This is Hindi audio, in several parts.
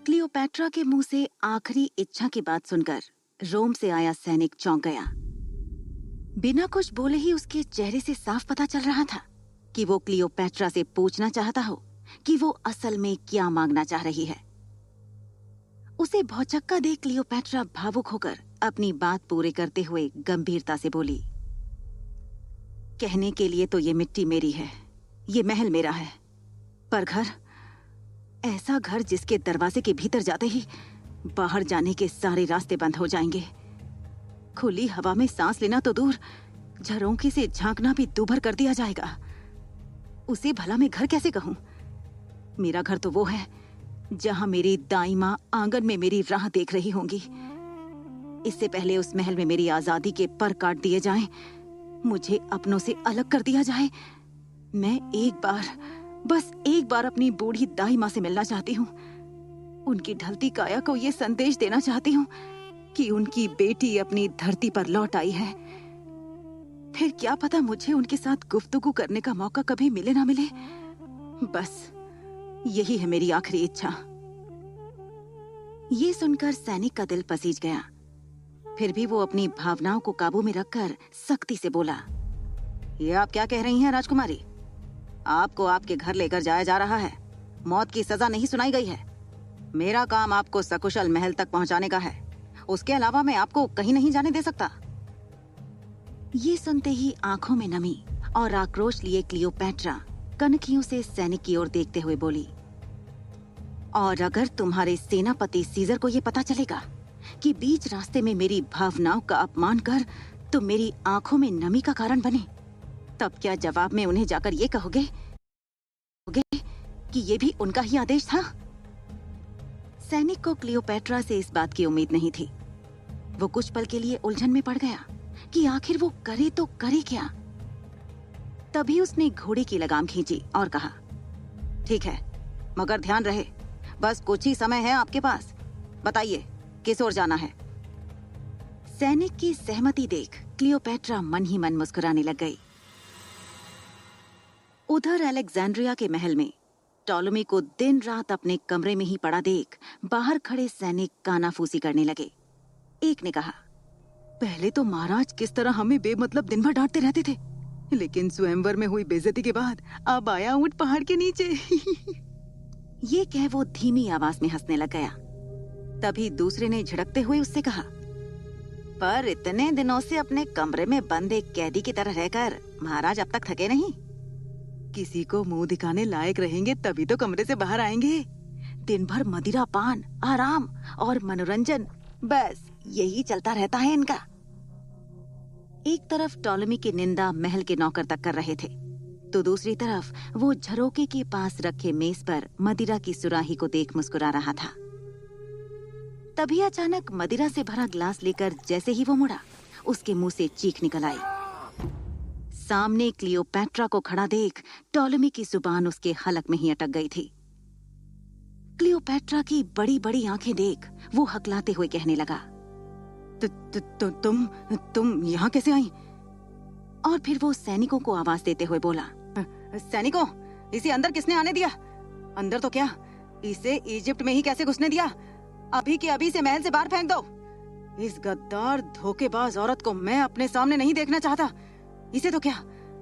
क्लियोपैट्रा के मुंह से आखिरी इच्छा की बात सुनकर रोम से आया सैनिक चौंक गया। बिना कुछ बोले ही उसके चेहरे से साफ पता चल रहा था कि वो क्लियोपैट्रा से पूछना चाहता हो कि वो असल में क्या मांगना चाह रही है। उसे भौचक्का देख क्लियोपैट्रा भावुक होकर अपनी बात पूरे करते हुए गंभीरता से बोली, कहने के लिए तो ये मिट्टी मेरी है, ये महल मेरा है, पर घर, ऐसा घर जिसके दरवाजे के भीतर जाते ही बाहर जाने के सारे रास्ते बंद हो जाएंगे। खुली हवा में सांस लेना तो दूर, झरोखे से झांकना भी दूभर कर दिया जाएगा। उसे भला मैं घर कैसे कहूं? मेरा घर तो वो है जहां मेरी दाई मां आंगन में मेरी राह देख रही होंगी। इससे पहले उस महल में मेरी आजादी के पर काट दिए जाएं, मुझे अपनों से अलग कर दिया जाए, मैं एक बार, बस एक बार अपनी बूढ़ी दाई मां से मिलना चाहती हूँ। उनकी ढलती काया को ये संदेश देना चाहती हूँ कि उनकी बेटी अपनी धरती पर लौट आई है। फिर क्या पता मुझे उनके साथ गुफ्तगू करने का मौका कभी मिले ना मिले। बस यही है मेरी आखिरी इच्छा। ये सुनकर सैनिक का दिल पसीज गया। फिर भी वो अपनी भावनाओं को काबू में रखकर सख्ती से बोला, ये आप क्या कह रही हैं राजकुमारी? आपको आपके घर लेकर जाया जा रहा है, मौत की सजा नहीं सुनाई गई है। मेरा काम आपको सकुशल महल तक पहुंचाने का है, उसके अलावा मैं आपको कहीं नहीं जाने दे सकता। ये सुनते ही आंखों में नमी और आक्रोश लिए क्लियोपैट्रा कनखियों से सैनिक की ओर देखते हुए बोली, और अगर तुम्हारे सेनापति सीजर को ये पता चलेगा कि बीच रास्ते में मेरी भावनाओं का अपमान कर तुम मेरी आंखों में नमी का कारण बने, तब क्या जवाब में उन्हें जाकर ये कहोगे कि ये भी उनका ही आदेश था? सैनिक को क्लियोपैट्रा से इस बात की उम्मीद नहीं थी। वो कुछ पल के लिए उलझन में पड़ गया कि आखिर वो करे तो करे क्या। तभी उसने घोड़े की लगाम खींची और कहा, ठीक है, मगर ध्यान रहे, बस कुछ ही समय है आपके पास, बताइए किस ओर जाना है? सैनिक की सहमति देख क्लियोपैट्रा मन ही मन मुस्कुराने लग गई। उधर अलेक्जेंड्रिया के महल में टॉलेमी को दिन रात अपने कमरे में ही पड़ा देख बाहर खड़े सैनिक कानाफूसी करने लगे। एक ने कहा, पहले तो महाराज किस तरह हमें बेमतलब दिन भर डांटते रहते थे, लेकिन स्वयंवर में हुई बेइज्जती के बाद अब आया ऊंट पहाड़ के नीचे। ये कह वो धीमी आवाज में हंसने लग गया। तभी दूसरे ने झिड़कते हुए उससे कहा, पर इतने दिनों से अपने कमरे में बंद एक कैदी की तरह रहकर महाराज अब तक थके नहीं? किसी को मुंह दिखाने लायक रहेंगे तभी तो कमरे से बाहर आएंगे। दिन भर मदिरा पान, आराम और मनोरंजन, बस यही चलता रहता है इनका। एक तरफ टॉलेमी की निंदा महल के नौकर तक कर रहे थे, तो दूसरी तरफ वो झरोके के पास रखे मेज पर मदिरा की सुराही को देख मुस्कुरा रहा था। तभी अचानक मदिरा से भरा ग्लास लेकर जैसे ही वो मुड़ा, उसके मुंह से चीख निकल आई। सामने क्लियोपैट्रा को खड़ा देख टॉलेमी की जुबान उसके हलक में ही अटक गई थी। क्लियोपैट्रा की बड़ी बड़ी आंखें देख वो हकलाते हुए कहने लगा, तुम यहाँ कैसे आई? और फिर वो सैनिकों को आवाज देते हुए बोला, सैनिकों, इसे अंदर किसने आने दिया? अंदर तो क्या, इसे इजिप्ट में ही कैसे घुसने दिया? अभी के अभी से महल से बाहर फेंक दो। इस गद्दार धोखेबाज औरत को मैं अपने सामने नहीं देखना चाहता। इसे तो क्या,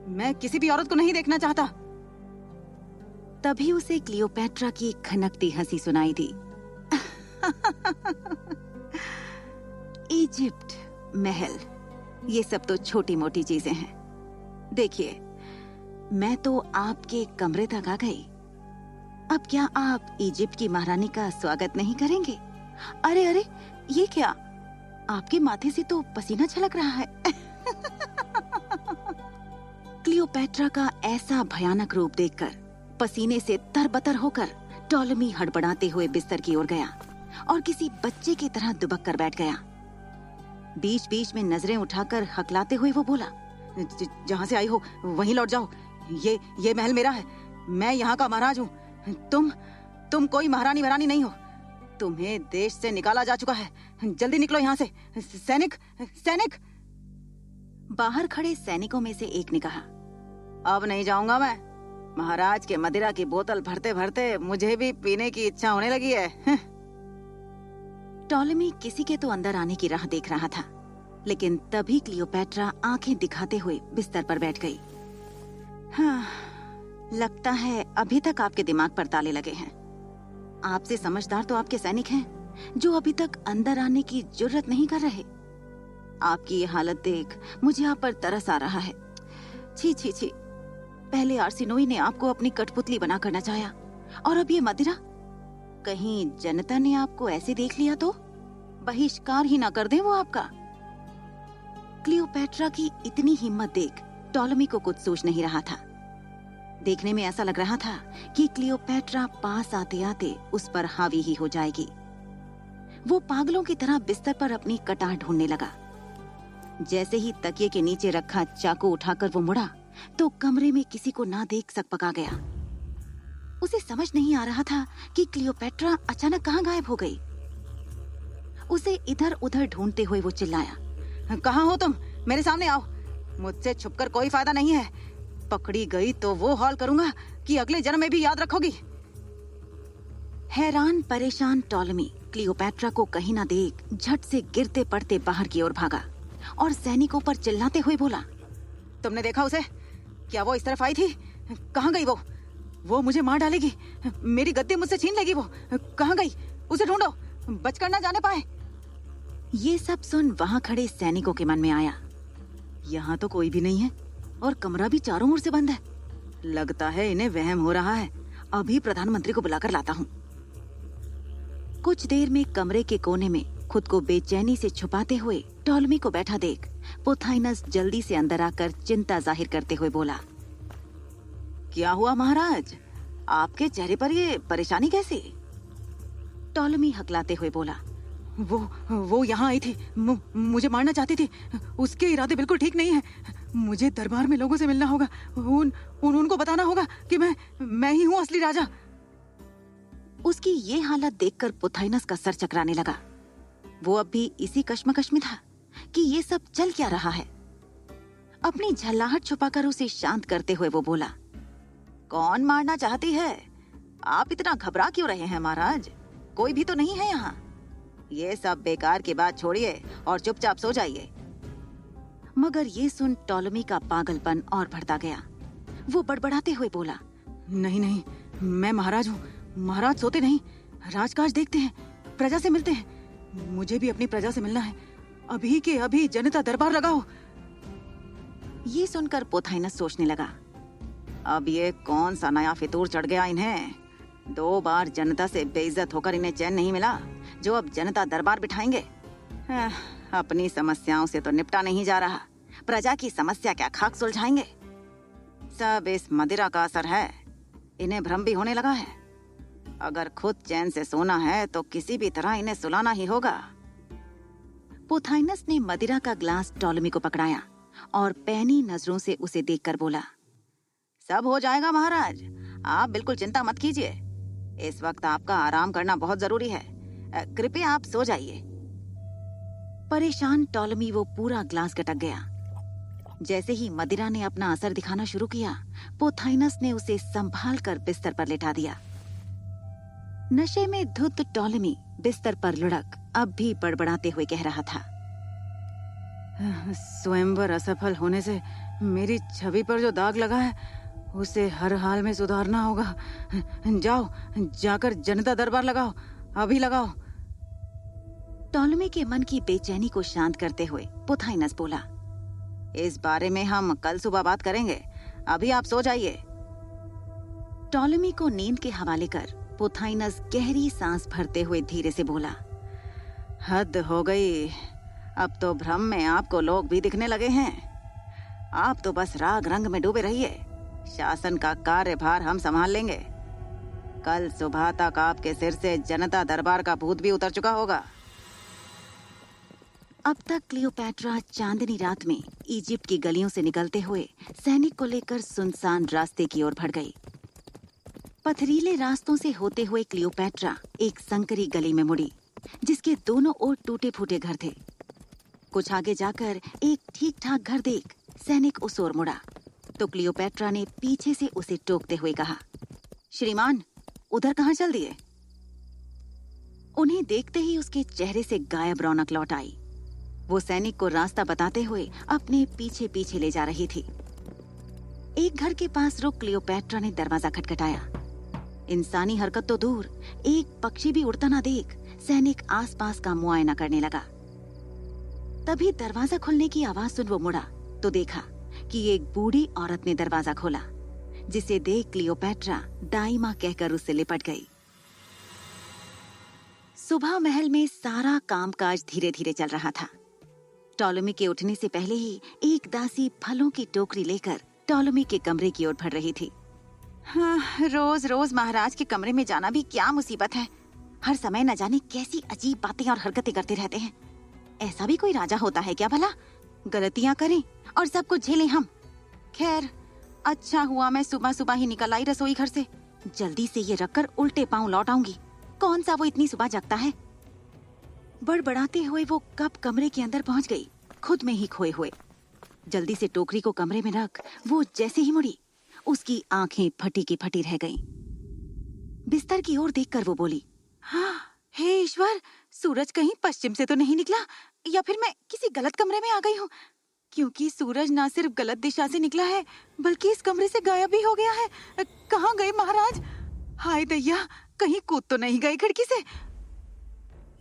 मैं किसी भी औरत को नहीं देखना चाहता। तभी उसे क्लियोपैट्रा की खनकती हंसी सुनाई दी। इजिप्ट, महल, ये सब तो छोटी मोटी चीजें हैं। देखिए, मैं तो आपके कमरे तक आ गई। अब क्या आप इजिप्ट की महारानी का स्वागत नहीं करेंगे? अरे अरे, ये क्या, आपके माथे से तो पसीना छलक रहा है। क्लियोपैट्रा का ऐसा भयानक रूप देखकर पसीने से तरबतर होकर टॉलेमी हड़बड़ाते हुए बिस्तर की ओर गया और किसी बच्चे की तरह दुबक कर बैठ गया। बीच बीच में नजरें उठाकर हकलाते हुए वो बोला, जहां से आई हो वहीं लौट जाओ। ये महल मेरा है, मैं यहाँ का महाराज हूँ। तुम कोई महारानी वरानी नहीं हो। तुम्हें देश से निकाला जा चुका है, जल्दी निकलो यहाँ से। सैनिक! बाहर खड़े सैनिकों में से एक ने कहा, अब नहीं जाऊंगा मैं। महाराज के मदिरा की बोतल भरते भरते मुझे भी पीने की इच्छा होने लगी है। टॉलेमी किसी के तो अंदर आने की राह देख रहा था, लेकिन तभी क्लियोपैट्रा आंखें दिखाते हुए बिस्तर पर बैठ गई। हाँ, लगता है अभी तक आपके दिमाग पर ताले लगे हैं। आपसे समझदार तो आपके सैनिक हैं, जो अभी तक अंदर आने की जुर्रत नहीं कर रहे। आपकी ये हालत देख मुझे आप पर तरस आ रहा है। छी छी छी, पहले आर्सेनोई ने आपको अपनी कठपुतली बनाकर नचाया, और अब ये मदिरा। कहीं जनता ने आपको ऐसे देख लिया तो बहिष्कार ही ना कर दे वो आपका। क्लियोपैट्रा की इतनी हिम्मत देख टॉलेमी को कुछ सोच नहीं रहा था। देखने में ऐसा लग रहा था कि क्लियोपैट्रा पास आते आते उस पर हावी ही हो जाएगी। वो पागलों की तरह बिस्तर पर अपनी कटार ढूंढने लगा। जैसे ही तकिए के नीचे रखा चाकू उठाकर वो मुड़ा तो कमरे में किसी को ना देख सकपका गया। उसे समझ नहीं आ रहा था कि क्लियोपैट्रा अचानक कहाँ गायब हो गई। उसे इधर उधर ढूंढते हुए वो चिल्लाया, कहाँ हो तुम? मेरे सामने आओ। मुझसे छुपकर कोई फायदा नहीं है। पकड़ी गई तो वो हाल करूंगा कि अगले जन्म में भी याद रखोगी। हैरान परेशान टॉलेमी क्लियोपैट्रा को कहीं ना देख झट से गिरते पड़ते बाहर की ओर भागा और सैनिकों पर चिल्लाते हुए बोला, तुमने देखा उसे? क्या वो इस तरफ आई थी? कहाँ गई वो? वो मुझे मार डालेगी, मेरी गद्दी मुझसे छीन लेगी। वो कहाँ गई? उसे ढूंढो, बचकर ना जाने पाए। ये सब सुन वहां खड़े सैनिकों के मन में आया, यहाँ तो कोई भी नहीं है और कमरा भी चारों ओर से बंद है। लगता है इन्हें वहम हो रहा है। अभी प्रधानमंत्री को बुलाकर लाता हूँ। कुछ देर में कमरे के कोने में खुद को बेचैनी से छुपाते हुए टॉलेमी को बैठा देख पोथाइनस जल्दी से अंदर आकर चिंता जाहिर करते हुए बोला, क्या हुआ महाराज? आपके चेहरे पर ये परेशानी कैसी? टॉलेमी हकलाते हुए बोला, वो यहाँ आई थी, मुझे मारना चाहती थी। उसके इरादे बिल्कुल ठीक नहीं है। मुझे दरबार में लोगों से मिलना होगा। उनको बताना होगा कि मैं ही हूँ असली राजा। उसकी ये हालत देखकर पोथाइनस का सर चकराने लगा। वो अब भी इसी कश्मकश में था कि ये सब चल क्या रहा है। अपनी झल्लाहट छुपाकर उसे शांत करते हुए वो बोला, कौन मारना चाहती है? आप इतना घबरा क्यों रहे हैं महाराज? कोई भी तो नहीं है यहाँ। ये सब बेकार की बात छोड़िए और चुपचाप सो जाइए। मगर ये सुन टॉलेमी का पागलपन और बढ़ता गया। वो बड़बड़ाते हुए बोला, नहीं नहीं, मैं महाराज हूँ। महाराज सोते नहीं, राजकाज देखते हैं, प्रजा से मिलते हैं। मुझे भी अपनी प्रजा से मिलना है। अभी के अभी जनता दरबार लगाओ। ये सुनकर पोथाइनस सोचने लगा, अब ये कौन सा नया फितूर चढ़ गया इन्हें। 2 बार जनता से बेइज्जत होकर इन्हें चैन नहीं मिला, जो अब जनता दरबार बिठाएंगे। अपनी समस्याओं से तो निपटा नहीं जा रहा, प्रजा की समस्या क्या खाक सुलझाएंगे। सब इस मदिरा का असर है। इन्हें भ्रम भी होने लगा है। अगर खुद चैन से सोना है तो किसी भी तरह इन्हें सुलाना ही होगा। पोथाइनस ने मदिरा का ग्लास टॉलेमी को पकड़ाया और पैनी नजरों से उसे देखकर बोला, सब हो जाएगा महाराज, आप बिल्कुल चिंता मत कीजिए। इस वक्त आपका आराम करना बहुत जरूरी है। कृपया आप सो जाइए। परेशान टॉलेमी वो पूरा ग्लास गटक गया। जैसे ही मदिरा ने अपना असर दिखाना शुरू किया, पोथाइनस ने उसे संभाल कर बिस्तर पर लेटा दिया। नशे में धुत टॉलेमी बिस्तर पर लुढ़क अब भी बड़बड़ाते हुए कह रहा था, स्वयंवर असफल होने से मेरी छवि पर जो दाग लगा है उसे हर हाल में सुधारना होगा। जाओ, जाकर जनता दरबार लगाओ, अभी लगाओ। टॉलेमी के मन की बेचैनी को शांत करते हुए पोथाइनस बोला, इस बारे में हम कल सुबह बात करेंगे, अभी आप सो जाइए। टॉलेमी को नींद के हवाले कर पोथाइनस गहरी सांस भरते हुए धीरे से बोला, हद हो गई। अब तो भ्रम में आपको लोग भी दिखने लगे हैं। आप तो बस राग रंग में डूबे रहिए। शासन का कार्यभार हम संभाल लेंगे। कल सुबह तक आपके सिर से जनता दरबार का भूत भी उतर चुका होगा। अब तक क्लियोपैट्रा चांदनी रात में इजिप्ट की गलियों से निकलते हुए सैनिक को लेकर सुनसान रास्ते की ओर बढ़ गई। पथरीले रास्तों से होते हुए क्लियोपैट्रा एक संकरी गली में मुड़ी, जिसके दोनों ओर टूटे फूटे घर थे। कुछ आगे जाकर एक ठीक ठाक घर देख सैनिक उस ओर मुड़ा तो क्लियोपैट्रा ने पीछे से उसे टोकते हुए कहा, श्रीमान, उधर कहाँ चल दिए? उन्हें देखते ही उसके चेहरे से गायब रौनक लौट आई। वो सैनिक को रास्ता बताते हुए अपने पीछे पीछे ले जा रही थी। एक घर के पास रुक क्लियोपैट्रा ने दरवाजा खटखटाया। इंसानी हरकत तो दूर, एक पक्षी भी उड़ता ना देख सैनिक आसपास का मुआयना करने लगा। तभी दरवाजा खुलने की आवाज सुन वो मुड़ा तो देखा कि एक बूढ़ी औरत ने दरवाजा खोला, जिसे देख क्लियोपैट्रा दाई मां कहकर उससे लिपट गई। सुबह महल में सारा कामकाज धीरे धीरे चल रहा था। टॉलेमी के उठने से पहले ही एक दासी फलों की टोकरी लेकर टॉलेमी के कमरे की ओर बढ़ रही थी। हाँ, रोज रोज महाराज के कमरे में जाना भी क्या मुसीबत है। हर समय न जाने कैसी अजीब बातें और हरकतें करते रहते हैं। ऐसा भी कोई राजा होता है क्या भला? गलतियां करें और सब कुछ झेलें हम। खैर, अच्छा हुआ मैं सुबह सुबह ही निकल आई रसोई घर से। जल्दी से ये रखकर उल्टे पांव लौट आऊंगी। कौन सा वो इतनी सुबह जगता है? बड़बड़ाते हुए वो कब कमरे के अंदर पहुंच गई, खुद में ही खोए हुए। जल्दी से टोकरी को कमरे में रख वो जैसे ही मुड़ी, उसकी आंखें फटी की फटी रह गईं। बिस्तर की ओर देखकर वो बोली, हाँ, हे ईश्वर, सूरज कहीं पश्चिम से तो नहीं निकला, या फिर मैं किसी गलत कमरे में आ गई हूँ? क्योंकि सूरज ना सिर्फ गलत दिशा से निकला है, बल्कि इस कमरे से गायब भी हो गया है। कहाँ गए महाराज? हाय दैया, कहीं कूद तो नहीं गए खिड़की से?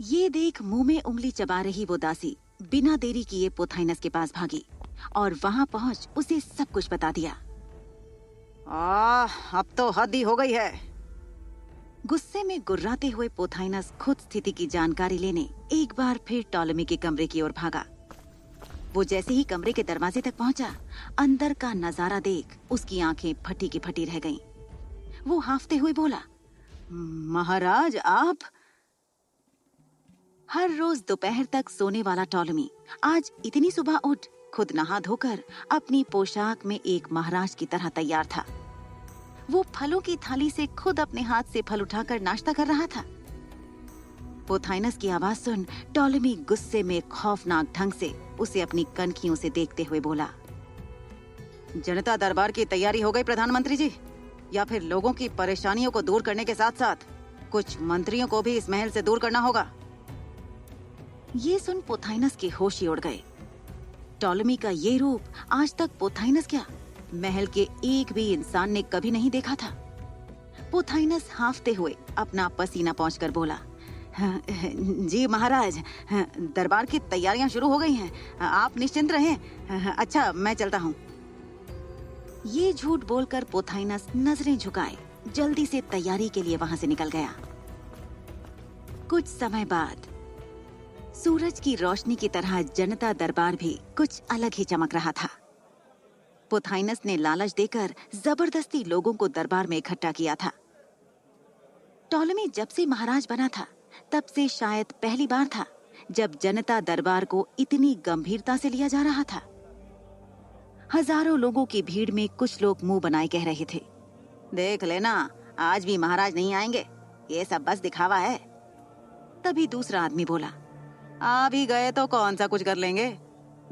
ये देख मुंह में उंगली चबा रही वो दासी बिना देरी किए पोथाइनस के पास भागी और वहां पहुंच उसे सब कुछ बता दिया। अब तो हद ही हो गई है। गुस्से में गुर्राते हुए पोथाइनस खुद स्थिति की जानकारी लेने एक बार फिर टॉलेमी के कमरे की ओर भागा। वो जैसे ही कमरे के दरवाजे तक पहुंचा, अंदर का नजारा देख उसकी आंखें फटी की फटी रह गईं। वो हांफते हुए बोला, महाराज, आप? हर रोज दोपहर तक सोने वाला टॉलेमी आज इतनी सुबह उठ खुद नहा धोकर अपनी पोशाक में एक महाराज की तरह तैयार था। वो फलों की थाली से खुद अपने हाथ से फल उठाकर नाश्ता कर रहा था। पोथाइनस की आवाज सुन टॉलेमी गुस्से में खौफनाक ढंग से उसे अपनी कनखियों से देखते हुए बोला, जनता दरबार की तैयारी हो गई प्रधानमंत्री जी? या फिर लोगों की परेशानियों को दूर करने के साथ साथ कुछ मंत्रियों को भी इस महल से दूर करना होगा? ये सुन पोथाइनस के होश ही उड़ गए। टॉलेमी का ये रूप आज तक पोथाइनस क्या, महल के एक भी इंसान ने कभी नहीं देखा था। पोथाइनस हांफते हुए अपना पसीना पोंछकर बोला, जी महाराज, दरबार की तैयारियां शुरू हो गई हैं, आप निश्चिंत रहें। अच्छा, मैं चलता हूँ। ये झूठ बोलकर पोथाइनस नजरें झुकाए जल्दी से तैयारी के लिए वहां से निकल गया। कुछ समय बाद सूरज की रोशनी की तरह जनता दरबार भी कुछ अलग ही चमक रहा था। पोथाइनस ने लालच देकर जबरदस्ती लोगों को दरबार में इकट्ठा किया था। टॉलेमी जब से महाराज बना था, तब से शायद पहली बार था जब जनता दरबार को इतनी गंभीरता से लिया जा रहा था। हजारों लोगों की भीड़ में कुछ लोग मुंह बनाए कह रहे थे, देख लेना, आज भी महाराज नहीं आएंगे, ये सब बस दिखावा है। तभी दूसरा आदमी बोला, आ भी गए तो कौन सा कुछ कर लेंगे?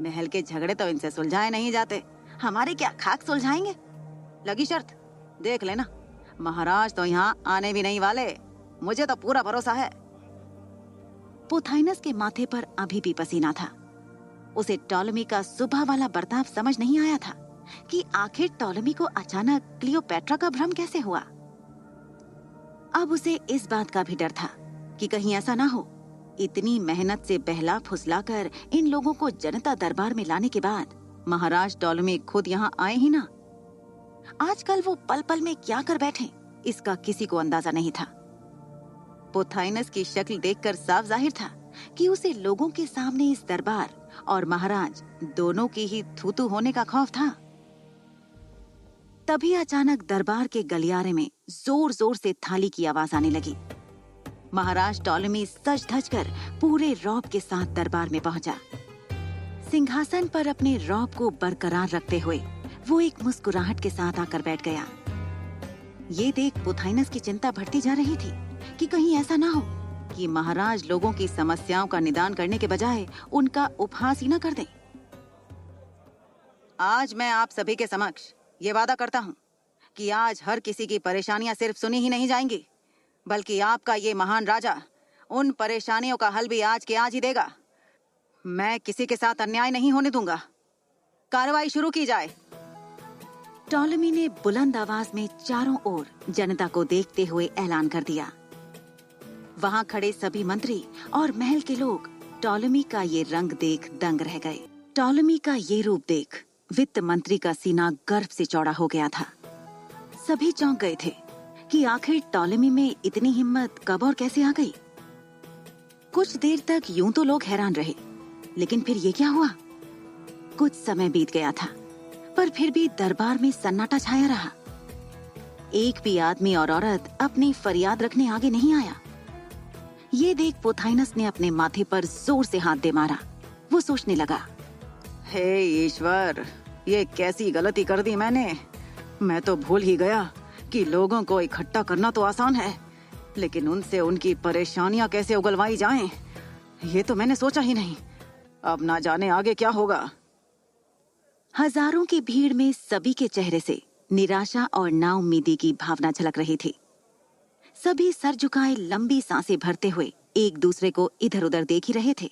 महल के झगड़े तो इनसे सुलझाए नहीं जाते। हमारे क्या खाक सुलझाएंगे? लगी शर्त, देख लेना, महाराज तो यहाँ आने भी नहीं वाले, मुझे तो पूरा भरोसा है। पोथाइनस के माथे पर अभी भी पसीना था। उसे टॉलेमी का सुबह वाला बर्ताव समझ नहीं आया था कि आखिर टॉलेमी को अचानक क्लियोपैट्रा का भ्रम कैसे हुआ। अब उसे इस बात का भी डर था कि कहीं ऐसा ना हो, इतनी मेहनत से बहला फुसलाकर इन लोगों को जनता दरबार में लाने के बाद महाराज टॉलेमी खुद यहाँ आए ही ना। आजकल वो पल पल में क्या कर बैठे, इसका किसी को अंदाजा नहीं था। पोथाइनस की शक्ल देखकर साफ जाहिर था कि उसे लोगों के सामने इस दरबार और महाराज दोनों की ही थूथू होने का खौफ था। तभी अचानक दरबार के गलियारे में जोर जोर से थाली की आवाज आने लगी। महाराज टॉलेमी सज धज कर पूरे रौब के साथ दरबार में पहुंचा। सिंहासन पर अपने रौब को बरकरार रखते हुए वो एक मुस्कुराहट के साथ आकर बैठ गया। ये देख पोथाइनस की चिंता बढ़ती जा रही थी कि कहीं ऐसा ना हो कि महाराज लोगों की समस्याओं का निदान करने के बजाय उनका उपहास ही न कर दें। आज मैं आप सभी के समक्ष ये वादा करता हूँ कि आज हर किसी की परेशानियां सिर्फ सुनी ही नहीं जाएंगी, बल्कि आपका ये महान राजा उन परेशानियों का हल भी आज के आज ही देगा। मैं किसी के साथ अन्याय नहीं होने दूंगा। कार्रवाई शुरू की जाए। टॉलेमी ने बुलंद आवाज में चारों ओर जनता को देखते हुए ऐलान कर दिया। वहां खड़े सभी मंत्री और महल के लोग टॉलेमी का ये रंग देख दंग रह गए। टॉलेमी का ये रूप देख वित्त मंत्री का सीना गर्व से चौड़ा हो गया था। सभी चौंक गए थे कि आखिर टॉलेमी में इतनी हिम्मत कब और कैसे आ गई। कुछ देर तक यूं तो लोग हैरान रहे, लेकिन फिर ये क्या हुआ? कुछ समय बीत गया था, पर फिर भी दरबार में सन्नाटा छाया रहा। एक भी आदमी और औरत अपनी फरियाद रखने आगे नहीं आया। ये देख पोथाइनस ने अपने माथे पर जोर से हाथ दे मारा। वो सोचने लगा, हे ईश्वर, ये कैसी गलती कर दी मैंने। मैं तो भूल ही गया कि लोगों को इकट्ठा करना तो आसान है, लेकिन उनसे उनकी परेशानियां कैसे उगलवाई जाएं, ये तो मैंने सोचा ही नहीं। अब ना जाने आगे क्या होगा। हजारों की भीड़ में सभी के चेहरे से निराशा और नाउम्मीदी की भावना झलक रही थी। सभी सर झुकाए लंबी सांसें भरते हुए एक दूसरे को इधर उधर देख ही रहे थे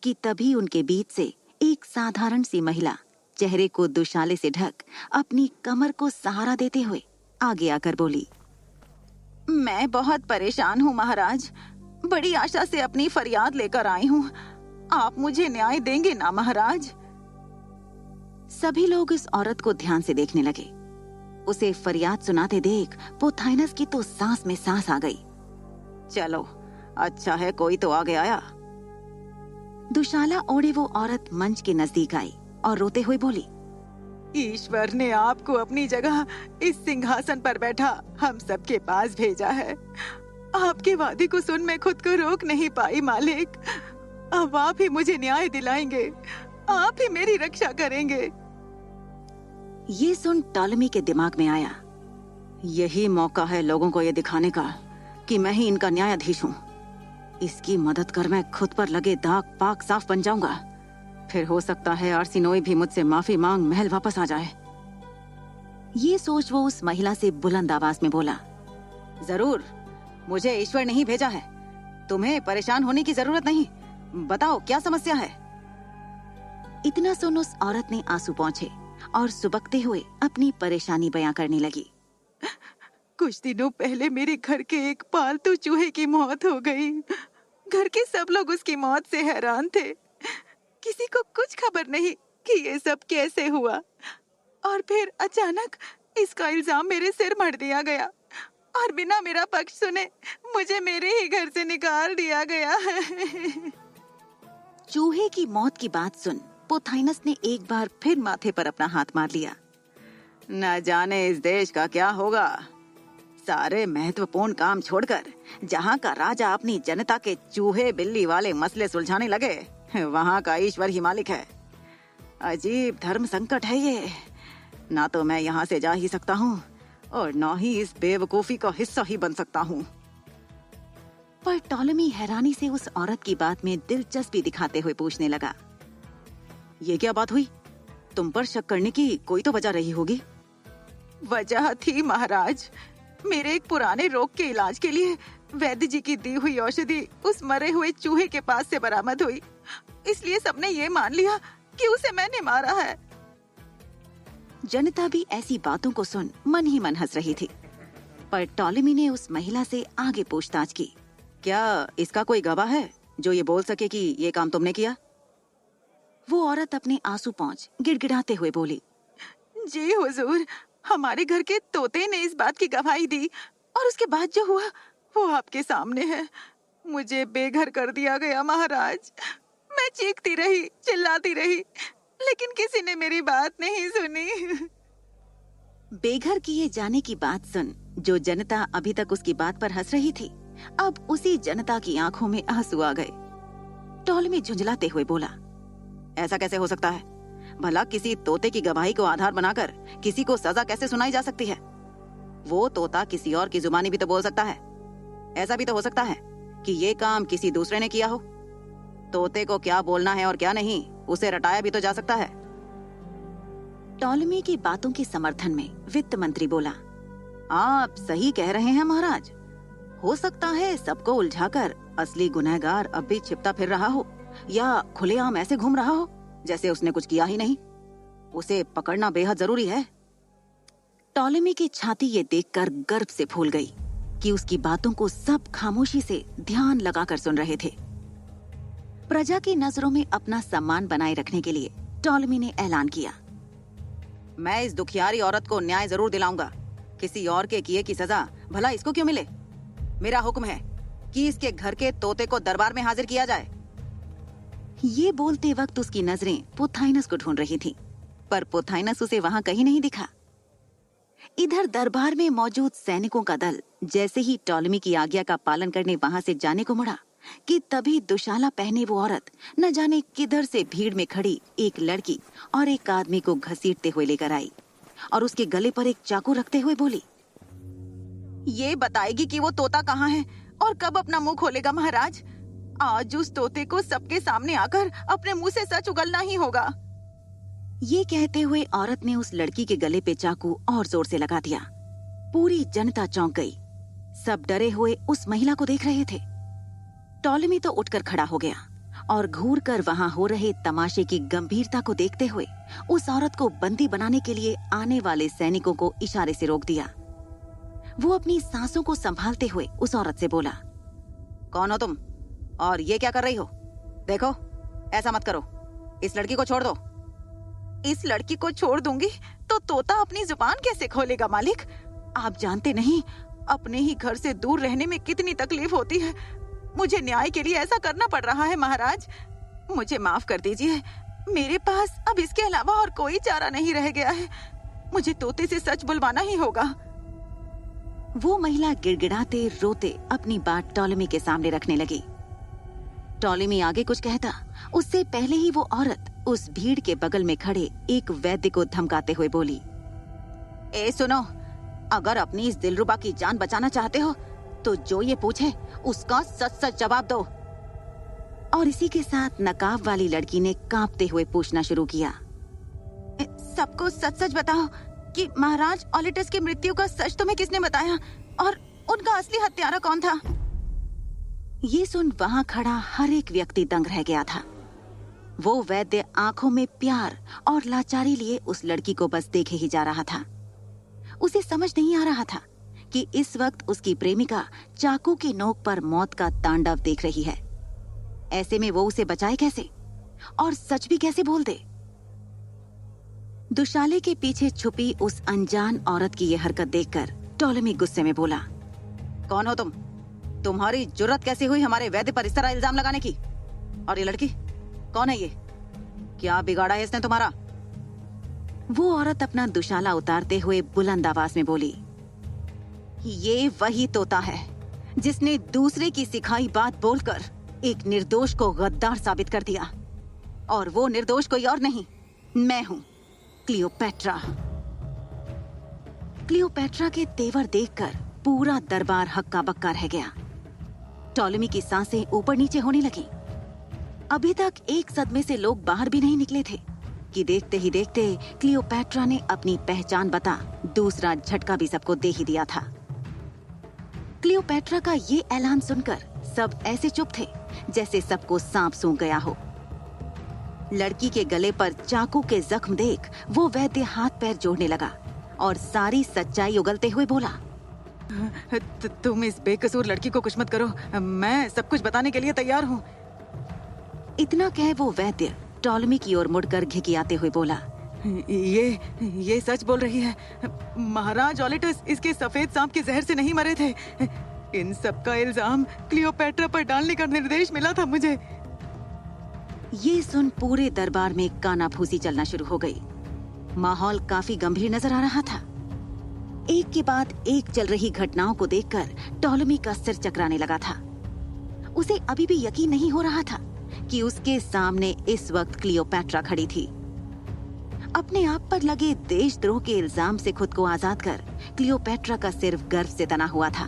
कि तभी उनके बीच से एक साधारण सी महिला चेहरे को दुशाले से ढक अपनी कमर को सहारा देते हुए आगे आकर बोली, मैं बहुत परेशान हूँ महाराज। बड़ी आशा से अपनी फरियाद लेकर आई हूँ। आप मुझे न्याय देंगे ना महाराज? सभी लोग इस औरत को ध्यान से देखने लगे। उसे फरियाद सुनाते देख पोथाइनस की तो सांस में सांस आ गई। चलो, अच्छा है कोई तो आगे आया। दुशाला ओढ़े वो औरत मंच के नजदीक आई और रोते हुए बोली, ईश्वर ने आपको अपनी जगह इस सिंहासन पर बैठा हम सबके पास भेजा है। आपके वादे को सुन मैं खुद को रोक नहीं पाई मालिक। अब आप ही मुझे न्याय दिलाएंगे, आप ही मेरी रक्षा करेंगे। ये सुन टॉलेमी के दिमाग में आया, यही मौका है लोगों को ये दिखाने का कि मैं ही इनका न्यायाधीश हूँ। इसकी मदद कर मैं खुद पर लगे दाग पाक साफ बन जाऊंगा। फिर हो सकता है आर्सिनोई भी मुझसे माफी मांग महल वापस आ जाए। ये सोच वो उस महिला से बुलंद आवाज में बोला, जरूर, मुझे ईश्वर नहीं भेजा है। तुम्हें परेशान होने की जरूरत नहीं। बताओ क्या समस्या है? इतना सुन उस औरत ने आंसू पोंछे और सुबकते हुए अपनी परेशानी बयां करने लगी। कुछ दिनों पहले मेरे घर के एक पालतू चूहे की मौत हो गई। घर के सब लोग उसकी मौत से हैरान थे। किसी को कुछ खबर नहीं कि ये सब कैसे हुआ, और फिर अचानक इसका इल्जाम मेरे सिर मढ़ दिया गया और बिना मेरा पक्ष सुने मुझे मेरे ही घर से निकाल दिया गया। चूहे की मौत की बात सुन पोथाइनस ने एक बार फिर माथे पर अपना हाथ मार लिया। न जाने इस देश का क्या होगा। सारे महत्वपूर्ण काम छोड़कर जहाँ का राजा अपनी जनता के चूहे बिल्ली वाले मसले सुलझाने लगे, वहाँ का ईश्वर ही मालिक है। अजीब धर्म संकट है ये। ना तो मैं यहाँ से जा ही सकता हूँ और न ही इस बेवकूफी का हिस्सा ही बन सकता हूँ। पर टॉलेमी हैरानी से उस औरत की बात में दिलचस्पी दिखाते हुए पूछने लगा, ये क्या बात हुई? तुम पर शक करने की कोई तो वजह रही होगी। वजह थी महाराज। मेरे एक पुराने रोग के इलाज के लिए वैद्य जी की दी हुई औषधि उस मरे हुए चूहे के पास से बरामद हुई। इसलिए सबने ये मान लिया कि उसे मैंने मारा है। जनता भी ऐसी बातों को सुन मन ही मन हंस रही थी। पर टॉलेमी ने उस महिला से आगे पूछताछ की, क्या इसका कोई गवाह है जो ये बोल सके कि ये काम तुमने किया? वो औरत अपने आंसू पोंछ गिड़गिड़ाते हुए बोली, जी हुजूर, हमारे घर के तोते ने इस बात की गवाही दी और उसके बाद जो हुआ वो आपके सामने है। मुझे बेघर कर दिया गया महाराज। मैं चीखती रही, चिल्लाती रही, लेकिन किसी ने मेरी बात नहीं सुनी। बेघर किए जाने की बात सुन जो जनता अभी तक उसकी बात पर हंस रही थी, अब उसी जनता की आंखों में आंसू आ गए। टॉलेमी झुंझलाते हुए बोला, ऐसा कैसे हो सकता है? भला किसी तोते की गवाही को आधार बनाकर किसी को सजा कैसे सुनाई जा सकती है? वो तोता किसी और की जुबानी भी तो बोल सकता है। ऐसा भी तो हो सकता है कि ये काम किसी दूसरे ने किया हो। तोते को क्या बोलना है और क्या नहीं, उसे रटाया भी तो जा सकता है। टॉलेमी की बातों के समर्थन में वित्त मंत्री बोला, आप सही कह रहे हैं महाराज। हो सकता है सबको उलझाकर असली गुनहगार अब भी छिपता फिर रहा हो, या खुलेआम ऐसे घूम रहा हो जैसे उसने कुछ किया ही नहीं। उसे पकड़ना बेहद जरूरी है। टॉलेमी की छाती ये देखकर गर्व से फूल गई कि उसकी बातों को सब खामोशी से ध्यान लगाकर सुन रहे थे। प्रजा की नजरों में अपना सम्मान बनाए रखने के लिए टॉलेमी ने ऐलान किया, मैं इस दुखियारी औरत को न्याय जरूर दिलाऊंगा। किसी और के किए की सजा भला इसको क्यों मिले? मेरा हुक्म है कि इसके घर के तोते को दरबार में हाजिर किया जाए। ये बोलते वक्त उसकी नजरें पोथाइनस को ढूंढ रही थीं, पर पोथाइनस उसे वहां कहीं नहीं दिखा। इधर दरबार में मौजूद सैनिकों का दल जैसे ही टॉलेमी की आज्ञा का पालन करने वहां से जाने को मुड़ा कि तभी दुशाला पहने वो औरत न जाने किधर से भीड़ में खड़ी एक लड़की और एक आदमी को घसीटते हुए लेकर आई और उसके गले पर एक चाकू रखते हुए बोली, ये बताएगी कि वो तोता कहाँ है और कब अपना मुंह खोलेगा महाराज। आज उस तोते को सबके सामने आकर अपने मुंह से सच उगलना ही होगा। ये कहते हुए औरत ने उस लड़की के गले पे चाकू और जोर से लगा दिया। पूरी जनता चौंक गई। सब डरे हुए उस महिला को देख रहे थे। टॉलेमी तो उठकर खड़ा हो गया और घूरकर वहां हो रहे तमाशे की गंभीरता को देखते हुए उस औरत को बंदी बनाने के लिए आने वाले सैनिकों को इशारे से रोक दिया। वो अपनी सांसों को संभालते हुए उस औरत से बोला, कौन हो तुम और ये क्या कर रही हो? देखो, ऐसा मत करो, इस लड़की को छोड़ दो। इस लड़की को छोड़ दूंगी तो तोता अपनी जुबान कैसे खोलेगा मालिक? आप जानते नहीं अपने ही घर से दूर रहने में कितनी तकलीफ होती है। मुझे न्याय के लिए ऐसा करना पड़ रहा है महाराज। मुझे माफ कर दीजिए, मेरे पास अब इसके अलावा और कोई चारा नहीं रह गया है। मुझे तोते से सच बुलवाना ही होगा। वो महिला गिड़गिड़ाते रोते अपनी बात टॉलेमी के सामने रखने लगी। टॉलेमी आगे कुछ कहता उससे पहले ही वो औरत उस भीड़ के बगल में खड़े एक वैद्य को धमकाते हुए बोली, ए सुनो, अगर अपनी इस दिलरुबा की जान बचाना चाहते हो तो जो ये पूछे उसका सच सच जवाब दो। और इसी के साथ नकाब वाली लड़की ने कांपते हुए पूछना शुरू किया, सबको सच सच बताओ कि महाराज ओलिटस की मृत्यु का सच तुम्हें किसने बताया और उनका असली हत्यारा कौन था? ये सुन वहां खड़ा हर एक व्यक्ति दंग रह गया था। वो वैद्य आंखों में प्यार और लाचारी लिए उस लड़की को बस देखे ही जा रहा था। उसे समझ नहीं आ रहा था कि इस वक्त उसकी प्रेमिका चाकू की नोक पर मौत का तांडव देख रही है। ऐसे में वो उसे बचाए कैसे और सच भी कैसे बोल दे? दुशाले के पीछे छुपी उस अनजान औरत की यह हरकत देखकर टॉलेमी गुस्से में बोला, कौन हो तुम? तुम्हारी जुर्रत कैसे हुई हमारे वैद्य पर इस तरह इल्जाम लगाने की? और ये लड़की कौन है? ये क्या बिगाड़ा है इसने तुम्हारा? वो औरत अपना दुशाला उतारते हुए बुलंद आवाज में बोली, ये वही तोता है जिसने दूसरे की सिखाई बात बोलकर एक निर्दोष को गद्दार साबित कर दिया। और वो निर्दोष कोई और नहीं, मैं हूं, क्लियोपेट्रा। क्लियोपेट्रा के तेवर देखकर पूरा दरबार हक्का बक्का रह गया। टॉलेमी की सांसें ऊपर नीचे होने लगी। अभी तक एक सदमे से लोग बाहर भी नहीं निकले थे कि देखते ही देखते क्लियोपेट्रा ने अपनी पहचान बता दूसरा झटका भी सबको दे ही दिया था। क्लियोपेट्रा का ये ऐलान सुनकर सब ऐसे चुप थे जैसे सबको सांप सूंघ गया हो। लड़की के गले पर चाकू के जख्म देख वो वैद्य हाथ पैर जोड़ने लगा और सारी सच्चाई उगलते हुए बोला, तुम इस बेकसूर लड़की को कुछ मत करो, मैं सब कुछ बताने के लिए तैयार हूँ। इतना कह वो वैद्य टॉलेमी की ओर मुड़कर घिघियाते हुए बोला, ये सच बोल रही है। महाराज ओलिटस इसके सफेद सांप के जहर से नहीं मरे थे। इन सब का इल्जाम क्लियोपेट्रा पर डालने का निर्देश मिला था मुझे। ये सुन पूरे दरबार में कानाफूसी चलना शुरू हो गई। माहौल काफी गंभीर नजर आ रहा था। एक के बाद एक चल रही घटनाओं को देखकर टॉलेमी का सिर चकराने लगा था। उसे अभी भी यकीन नहीं हो रहा था कि उसके सामने इस वक्त क्लियोपेट्रा खड़ी थी। अपने आप पर लगे देशद्रोह के इल्जाम से खुद को आजाद कर क्लियोपेट्रा का सिर गर्व से तना हुआ था,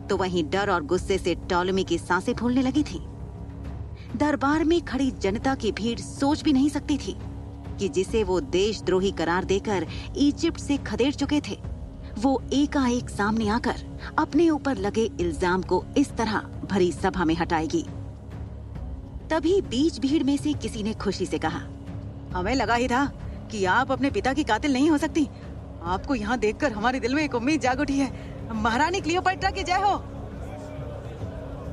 तो वहीं डर और गुस्से से टॉलेमी की सांसें फूलने लगी थी। दरबार में खड़ी जनता की भीड़ सोच भी नहीं सकती थी कि जिसे वो देशद्रोही करार देकर इजिप्ट से खदेड़ चुके थे, वो एकाएक सामने आकर अपने ऊपर लगे इल्जाम को इस तरह भरी सभा में हटाएगी। तभी बीच भीड़ में से किसी ने खुशी से कहा, हमें लगा ही था कि आप अपने पिता की कातिल नहीं हो सकती। आपको यहाँ देखकर हमारे दिल में एक उम्मीद जाग उठी है। महारानी क्लियोपेट्रा की जय हो।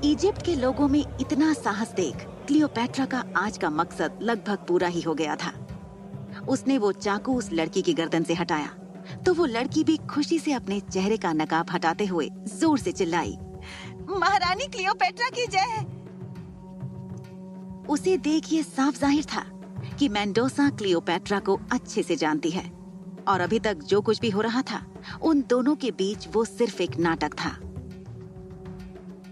इजिप्ट के लोगों में इतना साहस देख क्लियोपेट्रा का आज का मकसद लगभग पूरा ही हो गया था। उसने वो चाकू उस लड़की की गर्दन से हटाया तो वो लड़की भी खुशी से अपने चेहरे का नकाब हटाते हुए जोर से चिल्लाई, महारानी क्लियोपेट्रा की जय। उसे देख ये साफ जाहिर था कि मेंडोसा क्लियोपेट्रा को अच्छे से जानती है और अभी तक जो कुछ भी हो रहा था उन दोनों के बीच वो सिर्फ एक नाटक था।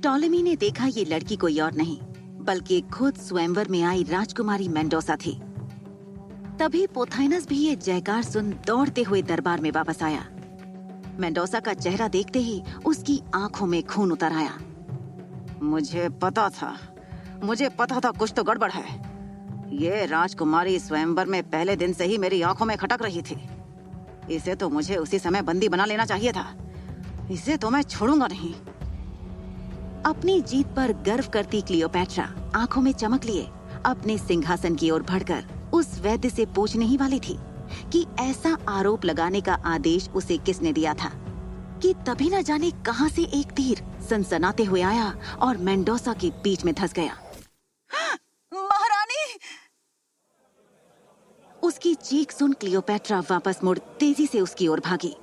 टॉलेमी ने देखा ये लड़की कोई और नहीं बल्कि खुद स्वयंवर में आई राजकुमारी मेंडोसा थी। तभी पोथाइनस भी ये जयकार सुन दौड़ते हुए दरबार में वापस आया। मेंडोसा का चेहरा देखते ही उसकी आंखों में खून उतर आया। मुझे पता था कुछ तो गड़बड़ है। ये राजकुमारी स्वयंवर में पहले दिन से ही मेरी आंखों में खटक रही थी। इसे तो मुझे उसी समय बंदी बना लेना चाहिए था। इसे तो मैं छोड़ूंगा नहीं। अपनी जीत पर गर्व करती क्लियोपेट्रा आंखों में चमक लिए अपने सिंहासन की ओर बढ़कर उस वैद्य से पूछने ही वाली थी कि ऐसा आरोप लगाने का आदेश उसे किसने दिया था कि तभी न जाने कहां से एक तीर सनसनाते हुए आया और मेंडोसा के बीच में धंस गया। महारानी! उसकी चीख सुन क्लियोपेट्रा वापस मुड़ तेजी से उसकी ओर भागी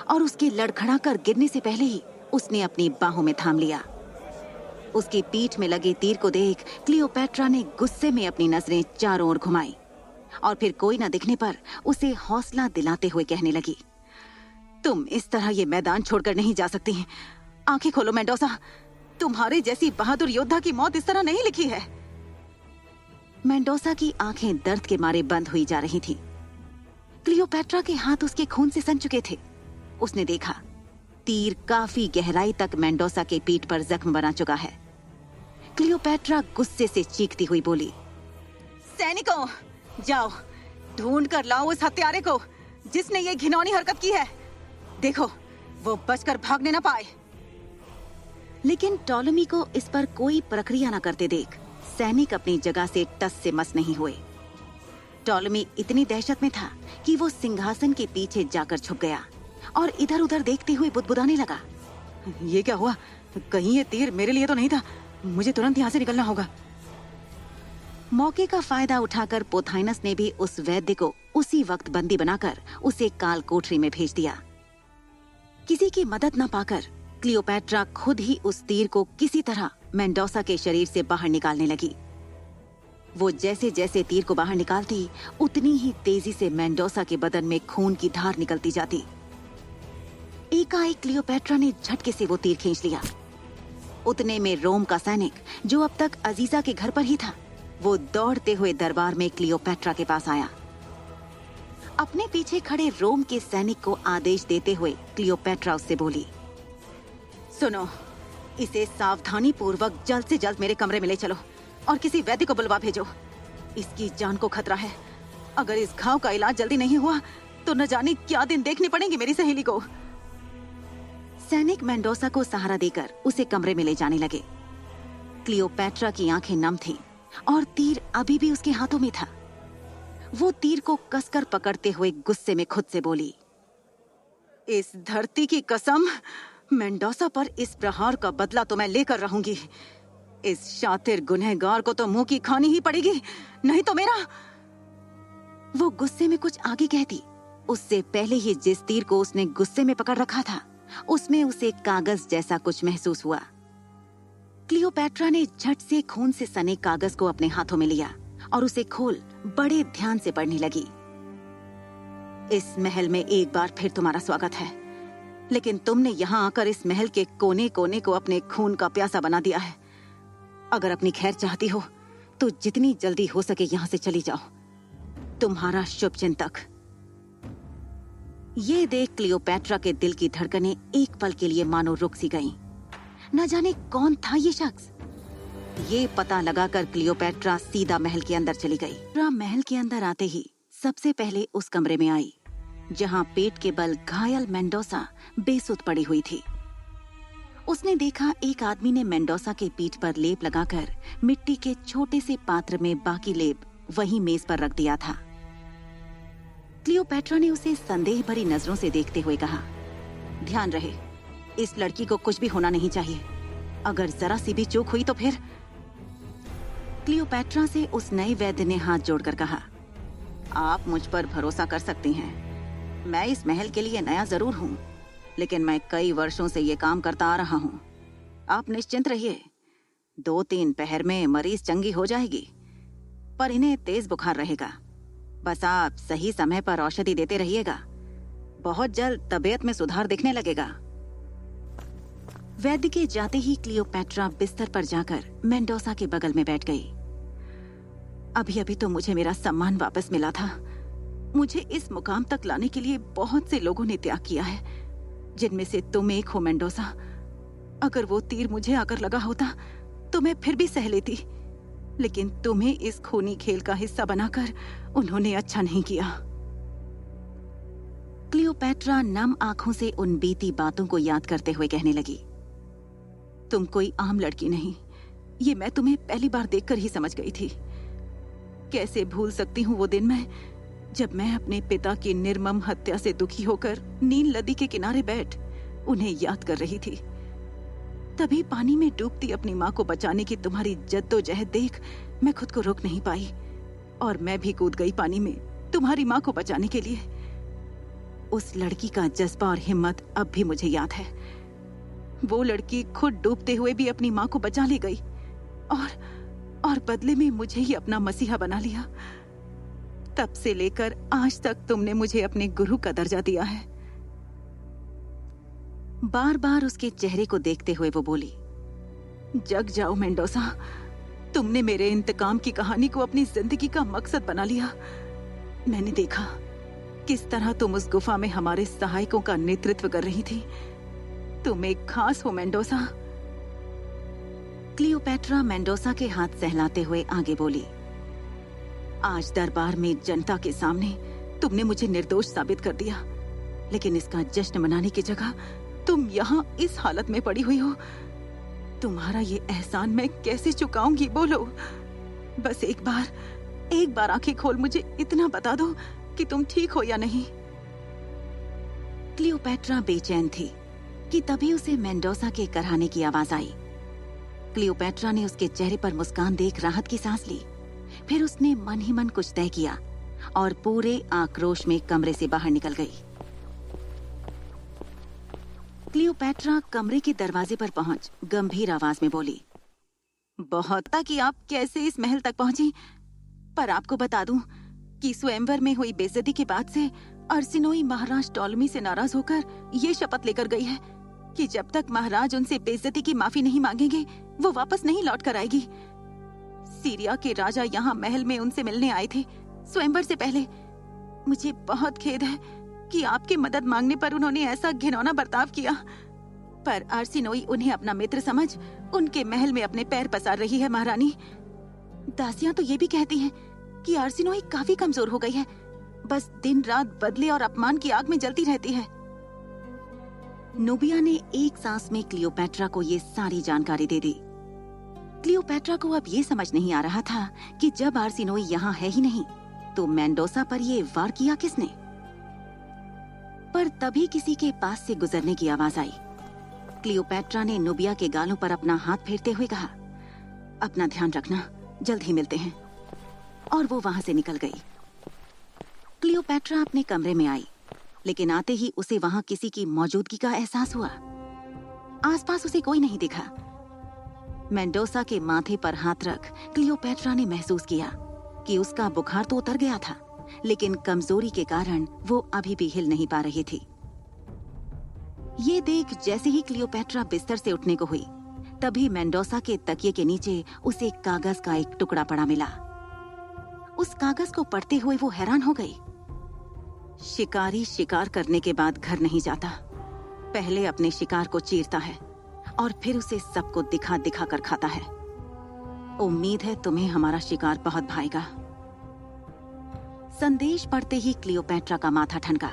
और उसके लड़खड़ाकर गिरने से पहले ही उसने अपनी बाहों में थाम लिया। उसकी पीठ में लगे तीर को देख क्लियोपेट्रा ने गुस्से में अपनी नजरें चारों ओर घुमाई और फिर कोई न दिखने पर उसे हौसला दिलाते हुए कहने लगी, तुम इस तरह ये मैदान छोड़कर नहीं जा सकती। आंखें खोलो मेंडोसा, तुम्हारे जैसी बहादुर योद्धा की मौत इस तरह नहीं लिखी है। मेंडोसा की आंखें दर्द के मारे बंद हुई जा रही थीं। क्लियोपेट्रा के हाथ उसके खून से सन चुके थे। उसने देखा तीर काफी गहराई तक मेंडोसा के पीठ पर जख्म बना चुका है। क्लियोपेट्रा गुस्से से चीखती हुई बोली, सैनिकों, जाओ ढूंढ कर लाओ उस हत्यारे को जिसने ये घिनौनी हरकत की है। देखो वो बचकर भागने न पाए। लेकिन टॉलेमी को इस पर कोई प्रक्रिया न करते देख सैनिक अपनी जगह से टस से मस नहीं हुए। टॉलेमी इतनी दहशत में था कि वो सिंहासन के पीछे जाकर छुप गया और इधर उधर देखते हुए बुदबुदाने लगा, ये क्या हुआ? कहीं ये तीर मेरे लिए तो नहीं था। मुझे तुरंत यहाँ से निकलना होगा। मौके का फायदा उठाकर पोथाइनस ने भी उस वैद्य को उसी वक्त बंदी बनाकर उसे काल कोठरी में भेज दिया। किसी की मदद न पाकर क्लियोपेट्रा खुद ही उस तीर को किसी तरह मेंडोसा के शरीर से बाहर निकालने लगी। वो जैसे जैसे तीर को बाहर निकालती उतनी ही तेजी से मेंडोसा के बदन में खून की धार निकलती जाती। एकाएक क्लियोपेट्रा ने झटके से वो तीर खींच लिया। उतने में रोम का सैनिक जो अब तक अजीजा के घर पर ही था वो दौड़ते हुए दरबार में क्लियोपेट्रा के पास आया। अपने पीछे खड़े रोम के सैनिक को आदेश देते हुए क्लियोपेट्रा उससे बोली, सुनो, इसे सावधानी पूर्वक जल्द से जल्द मेरे कमरे में ले चलो और किसी वैद्य को बुलवा भेजो। इसकी जान को खतरा है। अगर इस घाव का इलाज जल्दी नहीं हुआ तो न जाने क्या दिन देखने पड़ेंगे मेरी सहेली को। सैनिक मेंडोसा को सहारा देकर उसे कमरे में ले जाने लगे। क्लियोपेट्रा की आंखें नम थीं और तीर अभी भी उसके हाथों में था। वो तीर को कसकर पकड़ते हुए गुस्से में खुद से बोली, इस धरती की कसम, मेंडोसा पर इस प्रहार का बदला तो मैं लेकर रहूंगी। इस शातिर गुनहगार को तो मुंह की खानी ही पड़ेगी, नहीं तो मेरा। वो गुस्से में कुछ आगे कहती उससे पहले ही जिस तीर को उसने गुस्से में पकड़ रखा था उसमें उसे कागज जैसा कुछ महसूस हुआ। क्लियोपेट्रा ने झट से खून से सने कागज को अपने हाथों में लिया और उसे खोल बड़े ध्यान से पढ़ने लगी। इस महल में एक बार फिर तुम्हारा स्वागत है, लेकिन तुमने यहाँ आकर इस महल के कोने कोने को अपने खून का प्यासा बना दिया है। अगर अपनी खैर चाहती हो तो जितनी जल्दी हो सके यहाँ से चली जाओ। तुम्हारा शुभ चिंतक। ये देख क्लियोपेट्रा के दिल की धड़कनें एक पल के लिए मानो रुक सी गईं। न जाने कौन था ये शख्स। ये पता लगाकर क्लियोपेट्रा सीधा महल के अंदर चली गई। महल के अंदर आते ही सबसे पहले उस कमरे में आई जहां पेट के बल घायल मेंडोसा बेसुध पड़ी हुई थी। उसने देखा एक आदमी ने मेंडोसा के पीठ पर लेप लगाकर मिट्टी के छोटे से पात्र में बाकी लेप वहीं मेज पर रख दिया था। क्लियोपैट्रा ने उसे संदेह भरी नजरों से देखते हुए कहा, ध्यान रहे, इस लड़की को कुछ भी होना नहीं चाहिए। अगर जरा सी भी चूक हुई तो फिर। क्लियोपैट्रा से उस नए वैद्य ने हाथ जोड़कर कहा, आप मुझ पर भरोसा कर सकती हैं। मैं इस महल के लिए नया जरूर हूं, लेकिन मैं कई वर्षों से ये काम करता आ रहा हूं। आप निश्चिंत रहिए, 2-3 पहर में मरीज चंगी हो जाएगी, पर इन्हें तेज बुखार रहेगा। बस आप सही समय पर औषधि देते रहिएगा, बहुत जल्द तबीयत में सुधार दिखने लगेगा। वैद्य के जाते ही क्लियोपैट्रा बिस्तर पर जाकर मेंडोसा के बगल में बैठ गई। अभी अभी तो मुझे मेरा सम्मान वापस मिला था। मुझे इस मुकाम तक लाने के लिए बहुत से लोगों ने त्याग किया है, जिनमें से तुम एक हो मेंडोसा। अगर वो तीर मुझे आकर लगा होता तो मैं फिर भी सह लेती, लेकिन तुम्हें इस खूनी खेल का हिस्सा बनाकर उन्होंने अच्छा नहीं किया। क्लियोपैट्रा नम आंखों से उन बीती बातों को याद करते हुए कहने लगी, तुम कोई आम लड़की नहीं, ये मैं तुम्हें पहली बार देखकर ही समझ गई थी। कैसे भूल सकती हूँ वो दिन मैं, जब मैं अपने पिता की निर्मम हत्या से दुखी होकर नील नदी के किनारे बैठ उन्हें याद कर रही थी। तभी पानी में डूबती अपनी माँ को बचाने की तुम्हारी जद्दोजहद देख मैं खुद को रोक नहीं पाई, और मैं भी कूद गई पानी में तुम्हारी माँ को बचाने के लिए। उस लड़की का जज्बा और हिम्मत अब भी मुझे याद है। वो लड़की खुद डूबते हुए भी अपनी माँ को बचा ले गई, और बदले में मुझे ही अपना मसीहा बना लिया। तब से लेकर आज तक तुमने मुझे अपने गुरु का दर्जा दिया है। बार बार उसके चेहरे को देखते हुए वो बोली, जग जाओ मेंडोसा, तुमने मेरे इंतकाम की कहानी को अपनी जिंदगी का मकसद बना लिया। मैंने देखा किस तरह तुम उस गुफा में हमारे सहायकों का नेतृत्व कर रही थी। तुम एक खास हो मेंडोसा। क्लियोपैट्रा मेंडोसा के हाथ सहलाते हुए आगे बोली, आज दरबार में जनता के सामने तुमने मुझे निर्दोष साबित कर दिया, लेकिन इसका जश्न मनाने की जगह तुम यहाँ इस हालत में पड़ी हुई हो। तुम्हारा ये एहसान मैं कैसे चुकाऊंगी, बोलो। बस एक बार आंखें खोल मुझे इतना बता दो कि तुम ठीक हो या नहीं। क्लियोपैट्रा बेचैन थी कि तभी उसे मेंडोसा के कराहने की आवाज आई। क्लियोपैट्रा ने उसके चेहरे पर मुस्कान देख राहत की सांस ली। फिर उसने मन ही मन कुछ तय किया और पूरे आक्रोश में कमरे से बाहर निकल गई। क्लियोपैट्रा कमरे के दरवाजे पर पहुंच गंभीर आवाज में बोली, बहुत था कि आप कैसे इस महल तक पहुंची, पर आपको बता दूं कि स्वयंवर में हुई बेइज्जती के बाद से अर्सिनोई महाराज टॉलमी से नाराज होकर ये शपथ लेकर गई है कि जब तक महाराज उनसे बेइज्जती की माफी नहीं मांगेंगे वो वापस नहीं लौट कर आएगी। सीरिया के राजा यहाँ महल में उनसे मिलने आए थे स्वयंवर से पहले। मुझे बहुत खेद है कि आपकी मदद मांगने पर उन्होंने ऐसा घिनौना बर्ताव किया, पर अर्सिनोई उन्हें अपना मित्र समझ उनके महल में अपने पैर पसार रही है। महारानी, दासियां तो ये भी कहती हैं कि अर्सिनोई काफी कमजोर हो गई है, बस दिन रात बदले और अपमान की आग में जलती रहती है। नूबिया ने एक सांस में क्लियोपैट्रा को ये सारी जानकारी दे दी। क्लियोपैट्रा को अब ये समझ नहीं आ रहा था कि जब अर्सिनोई यहाँ है ही नहीं तो मेंडोसा पर ये वार किया किसने। पर तभी किसी के पास से गुजरने की आवाज आई। क्लियोपैट्रा ने नूबिया के गालों पर अपना हाथ फेरते हुए कहा, अपना ध्यान रखना, जल्द ही मिलते हैं। और वो वहां से निकल गई। क्लियोपैट्रा अपने कमरे में आई, लेकिन आते ही उसे वहां किसी की मौजूदगी का एहसास हुआ। आसपास उसे कोई नहीं दिखा। मेंडोसा के माथे पर हाथ रख क्लियोपैट्रा ने महसूस किया कि उसका बुखार तो उतर गया था, लेकिन कमजोरी के कारण वो अभी भी हिल नहीं पा रही थी। ये देख जैसे ही क्लियोपैट्रा बिस्तर से उठने को हुई, तभी मेंडोसा के तकिए के नीचे उसे कागज का एक टुकड़ा पड़ा मिला। उस कागज को पढ़ते हुए वो हैरान हो गई। शिकारी शिकार करने के बाद घर नहीं जाता, पहले अपने शिकार को चीरता है और फिर उसे सबको दिखा दिखा कर खाता है। उम्मीद है तुम्हें हमारा शिकार बहुत भाएगा। संदेश पढ़ते ही क्लियोपैट्रा का माथा ठनका।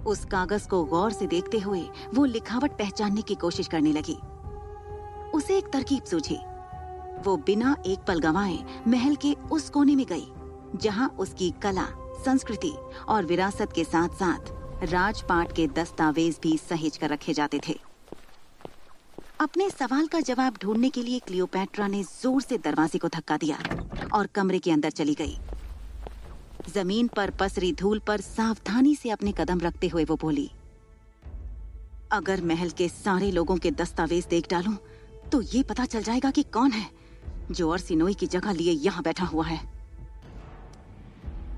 उस कागज को गौर से देखते हुए वो लिखावट पहचानने की कोशिश करने लगी। उसे एक तरकीब सूझी। वो बिना एक पल गंवाए महल के उस कोने में गई जहां उसकी कला, संस्कृति और विरासत के साथ साथ राजपाट के दस्तावेज भी सहेज कर रखे जाते थे। अपने सवाल का जवाब ढूंढने के लिए क्लियोपैट्रा ने जोर से दरवाजे को धक्का दिया और कमरे के अंदर चली गई। जमीन पर पसरी धूल पर सावधानी से अपने कदम रखते हुए वो बोली, अगर महल के सारे लोगों के दस्तावेज देख डालूं तो ये पता चल जाएगा कि कौन है जो अरसिनोई की जगह लिए यहाँ बैठा हुआ है।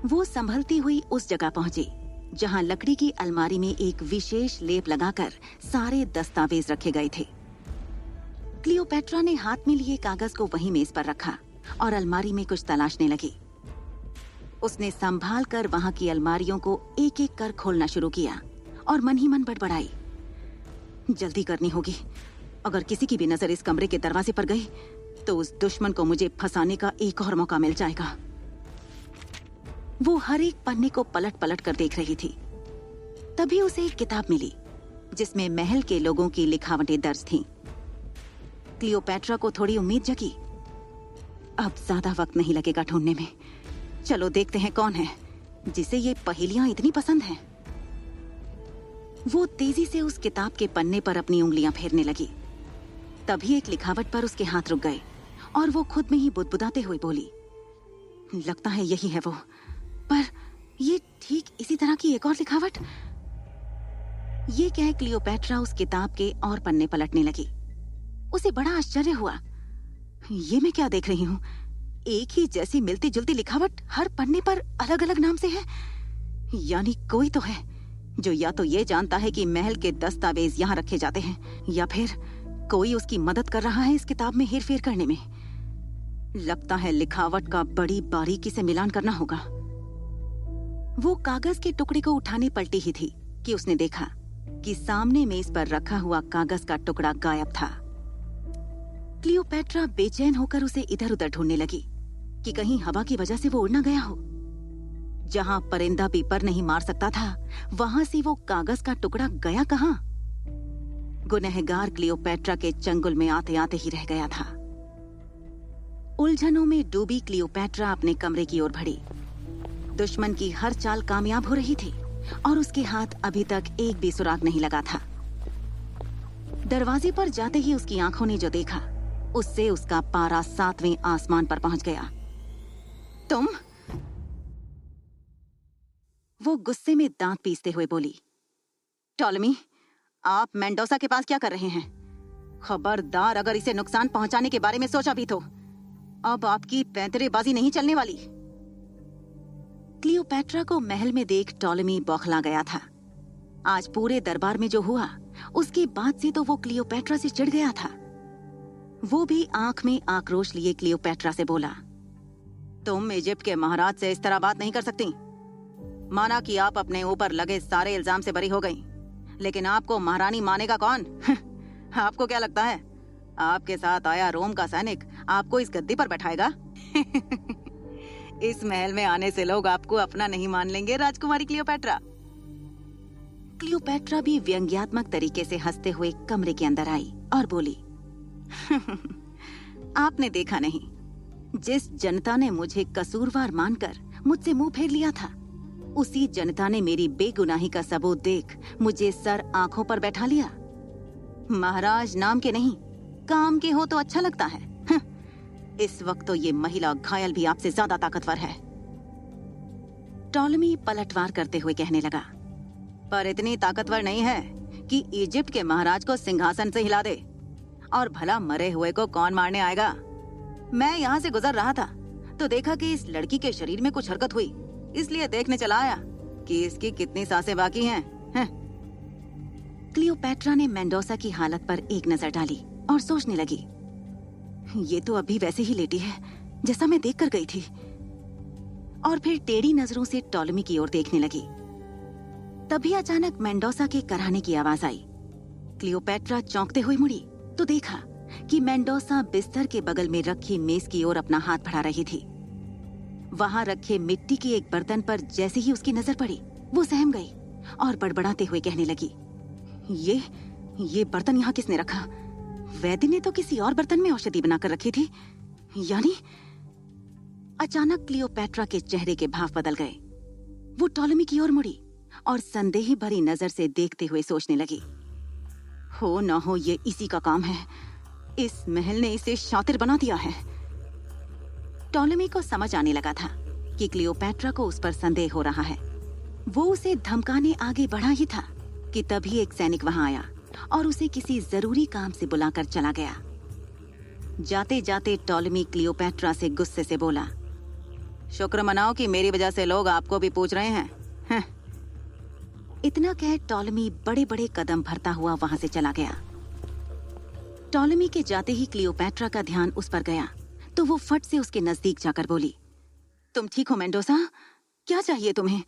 वो संभलती हुई उस जगह पहुंची जहां लकड़ी की अलमारी में एक विशेष लेप लगाकर सारे दस्तावेज रखे गए थे। क्लियोपैट्रा ने हाथ में लिए कागज को वहीं मेज पर रखा और अलमारी में कुछ तलाशने लगी। उसने संभाल कर वहां की अलमारियों को एक एक कर खोलना शुरू किया और मन ही मन बड़बड़ाई, जल्दी करनी होगी। अगर किसी की भी नजर इस कमरे के दरवाजे पर गई तो उस दुश्मन को मुझे फंसाने का एक और मौका मिल जाएगा। वो हर एक पन्ने को पलट पलट कर देख रही थी। तभी उसे एक किताब मिली जिसमें महल के लोगों की लिखावटें दर्ज थीं। क्लियोपैट्रा को थोड़ी उम्मीद जगी। अब ज्यादा वक्त नहीं लगेगा ढूंढने में। चलो देखते हैं कौन है जिसे ये पहेलियां इतनी पसंद हैं। वो तेजी से उस किताब के पन्ने पर अपनी उंगलियां फेरने लगी। तभी एक लिखावट पर उसके हाथ रुक गए और वो खुद में ही बुदबुदाते हुए बोली, लगता है यही है वो, पर ये ठीक इसी तरह की एक और लिखावट। ये कह क्लियोपैट्रा उस किताब के और पन्ने पलटने लगी। उसे बड़ा आश्चर्य हुआ। ये मैं क्या देख रही हूँ? एक ही जैसी मिलती जुलती लिखावट हर पन्ने पर अलग अलग नाम से है। यानी कोई तो है जो या तो ये जानता है कि महल के दस्तावेज यहाँ रखे जाते हैं या फिर कोई उसकी मदद कर रहा है इस किताब में हेरफेर करने में। लगता है लिखावट का बड़ी बारीकी से मिलान करना होगा। वो कागज के टुकड़े को उठाने पलटी ही थी कि उसने देखा कि सामने मेज पर रखा हुआ कागज का टुकड़ा गायब था। क्लियोपैट्रा बेचैन होकर उसे इधर उधर ढूंढने लगी कि कहीं हवा की वजह से वो उड़ ना गया हो। जहां परिंदा भी पर नहीं मार सकता था, वहां से वो कागज का टुकड़ा गया कहां? गुनहगार क्लियोपैट्रा के चंगुल में आते आते ही रह गया था। उलझनों में डूबी क्लियोपैट्रा अपने कमरे की ओर बढ़ी। दुश्मन की हर चाल कामयाब हो रही थी और उसके हाथ अभी तक एक भी सुराग नहीं लगा था। दरवाजे पर जाते ही उसकी आंखों ने जो देखा, उससे उसका पारा 7वें आसमान पर पहुंच गया। तुम? वो गुस्से में दांत पीसते हुए बोली, टॉलमी, आप मेंडोसा के पास क्या कर रहे हैं? खबरदार, अगर इसे नुकसान पहुंचाने के बारे में सोचा भी तो अब आपकी पैंतरेबाजी नहीं चलने वाली। क्लियोपैट्रा को महल में देख टॉलमी बौखला गया था। आज पूरे दरबार में जो हुआ उसके बाद से तो वो क्लियोपैट्रा से चिढ़ गया था। वो भी आंख में आक्रोश लिए क्लियोपैट्रा से बोला, तुम इजिप्ट के महाराज से इस तरह बात नहीं कर सकती। माना कि आप अपने ऊपर लगे सारे इल्जाम से बरी हो गई, लेकिन आपको महारानी मानेगा कौन? आपको क्या लगता है आपके साथ आया रोम का सैनिक आपको इस गद्दी पर बैठाएगा? इस महल में आने से लोग आपको अपना नहीं मान लेंगे, राजकुमारी क्लियोपैट्रा। क्लियोपैट्रा भी व्यंग्यात्मक तरीके से हंसते हुए कमरे के अंदर आई और बोली, आपने देखा नहीं, जिस जनता ने मुझे कसूरवार मानकर मुझसे मुंह फेर लिया था, उसी जनता ने मेरी बेगुनाही का सबूत देख मुझे सर आंखों पर बैठा लिया। महाराज नाम के नहीं, काम के हो तो अच्छा लगता है। इस वक्त तो ये महिला घायल भी आपसे ज्यादा ताकतवर है। टॉलमी पलटवार करते हुए कहने लगा, पर इतनी ताकतवर नहीं है कि इजिप्ट के महाराज को सिंहासन से हिला दे। और भला मरे हुए को कौन मारने आएगा? मैं यहाँ से गुजर रहा था तो देखा कि इस लड़की के शरीर में कुछ हरकत हुई, इसलिए देखने चला आया कि इसकी कितनी सांसें बाकी हैं। क्लियोपैट्रा ने मेंडोसा की हालत पर एक नजर डाली और सोचने लगी, ये तो अभी वैसे ही लेटी है जैसा मैं देख कर गई थी। और फिर टेढ़ी नजरों से टॉलमी की ओर देखने लगी। तभी अचानक मेंडोसा के कराहने की आवाज आई। क्लियोपैट्रा चौंकते हुए मुड़ी तो देखा कि मेंडोसा बिस्तर के बगल में रखी मेज की ओर अपना हाथ बढ़ा रही थी। वहां रखे मिट्टी के एक बर्तन पर जैसे ही उसकी नजर पड़ी, वो सहम गई और बड़बड़ाते हुए कहने लगी, ये बर्तन यहाँ किसने रखा? वैद्य ने तो किसी और बर्तन में औषधि बनाकर रखी थी। यानी अचानक क्लियोपैट्रा के चेहरे के भाव बदल गए। वो टॉलेमी की ओर मुड़ी और संदेह भरी नजर से देखते हुए सोचने लगी, हो ना हो ये इसी का काम है। इस महल ने इसे शातिर बना दिया है। टॉलेमी को समझ आने लगा था कि क्लियोपैट्रा को उस पर संदेह हो रहा है। वो उसे धमकाने आगे बढ़ा ही था कि तभी एक सैनिक वहां आया और उसे किसी जरूरी काम से बुलाकर चला गया। जाते जाते टॉलेमी क्लियोपैट्रा से गुस्से से बोला, शुक्र मनाओ कि मेरी वजह से लोग आपको भी पूछ रहे हैं। इतना कह टॉलेमी बड़े बड़े कदम भरता हुआ वहां से चला गया। टॉलेमी के जाते ही क्लियोपैट्रा का ध्यान उस पर गया तो वो फट से उसके नजदीक जाकर बोली, तुम ठीक हो मेंडोसा? क्या चाहिए तुम्हें?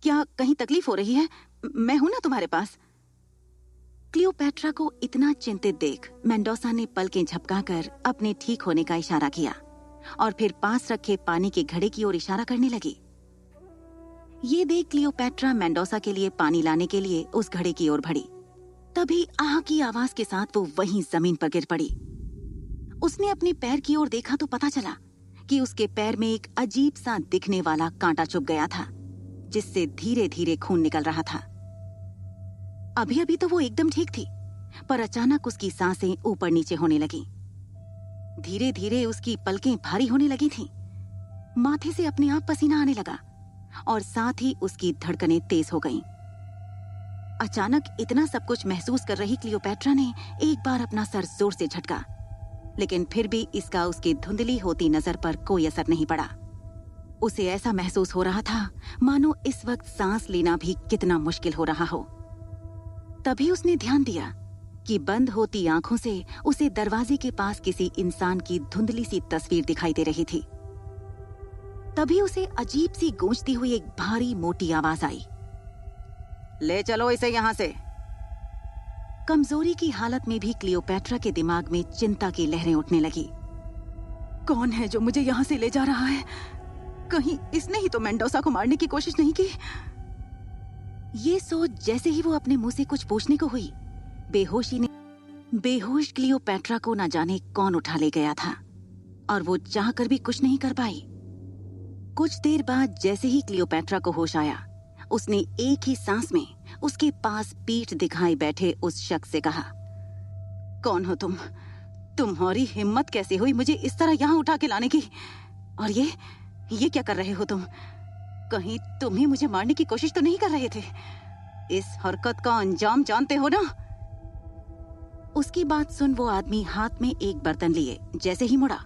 क्या कहीं तकलीफ हो रही है? मैं हूं ना तुम्हारे पास। क्लियोपैट्रा को इतना चिंतित देख मेंडोसा ने पलकें झपकाकर अपने ठीक होने का इशारा किया और फिर पास रखे पानी के घड़े की ओर इशारा करने लगी। ये देख क्लियोपैट्रा मेंडोसा के लिए पानी लाने के लिए उस घड़े की ओर बढ़ी। तभी आह की आवाज के साथ वो वहीं जमीन पर गिर पड़ी। उसने अपने पैर की ओर देखा तो पता चला कि उसके पैर में एक अजीब सा दिखने वाला कांटा चुभ गया था, जिससे धीरे धीरे खून निकल रहा था। अभी अभी तो वो एकदम ठीक थी, पर अचानक उसकी सांसें ऊपर नीचे होने लगी। धीरे धीरे उसकी पलकें भारी होने लगी थीं। माथे से अपने आप पसीना आने लगा और साथ ही उसकी धड़कनें तेज हो गईं। अचानक इतना सब कुछ महसूस कर रही क्लियोपैट्रा ने एक बार अपना सर जोर से झटका, लेकिन फिर भी इसका उसकी धुंधली होती नजर पर कोई असर नहीं पड़ा। उसे ऐसा महसूस हो रहा था मानो इस वक्त सांस लेना भी कितना मुश्किल हो रहा हो। तभी उसने ध्यान दिया कि बंद होती आंखों से उसे दरवाजे के पास किसी इंसान की धुंधली सी तस्वीर दिखाई दे रही थी। तभी उसे अजीब सी गूंजती हुई एक भारी मोटी आवाज आई, ले चलो इसे यहाँ से। कमजोरी की हालत में भी क्लियोपैट्रा के दिमाग में चिंता की लहरें उठने लगी। कौन है जो मुझे यहाँ से ले जा रहा है? कहीं इसने ही तो मेंडोसा को मारने की कोशिश नहीं की? ये सोच जैसे ही वो अपने मुंह से कुछ पूछने को हुई, बेहोश क्लियोपैट्रा को न जाने कौन उठा ले गया था और वो चाहकर भी कुछ नहीं कर पाई। कुछ देर बाद जैसे ही क्लियोपैट्रा को होश आया, उसने एक ही सांस में उसके पास पीठ दिखाए बैठे उस शख्स से कहा, कौन हो तुम? तुम्हारी हिम्मत कैसे हुई मुझे इस तरह यहाँ उठा के लाने की? और ये क्या कर रहे हो तुम? कहीं तुम ही मुझे मारने की कोशिश तो नहीं कर रहे थे? इस हरकत का अंजाम जानते हो ना? उसकी बात सुन वो आदमी हाथ में एक बर्तन लिए जैसे ही मुड़ा,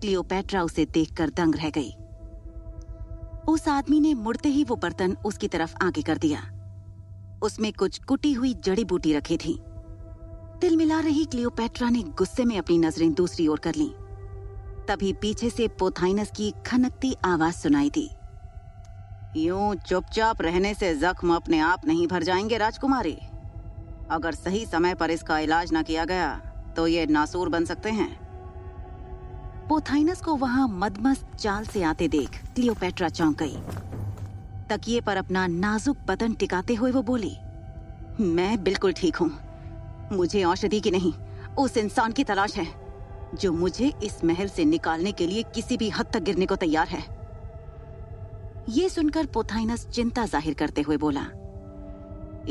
क्लियोपैट्रा उसे देखकर दंग रह गई। उस आदमी ने मुड़ते ही वो बर्तन उसकी तरफ आगे कर दिया। उसमें कुछ कुटी हुई जड़ी बूटी रखी थी। तिलमिला रही क्लियोपैट्रा ने गुस्से में अपनी नजरें दूसरी ओर कर लीं। तभी पीछे से पोथाइनस की खनकती आवाज सुनाई दी, यूं चुपचाप रहने से जख्म अपने आप नहीं भर जाएंगे राजकुमारी। अगर सही समय पर इसका इलाज न किया गया तो ये नासूर बन सकते हैं। पोथाइनस को वहां मदमस्त चाल से आते देख क्लियोपैट्रा चौंक गई। तकिए पर अपना नाजुक बदन टिकाते हुए वो बोली, मैं बिल्कुल ठीक हूँ। मुझे औषधि की नहीं, उस इंसान की तलाश है जो मुझे इस महल से निकालने के लिए किसी भी हद तक गिरने को तैयार है। ये सुनकर पोथाइनस चिंता जाहिर करते हुए बोला,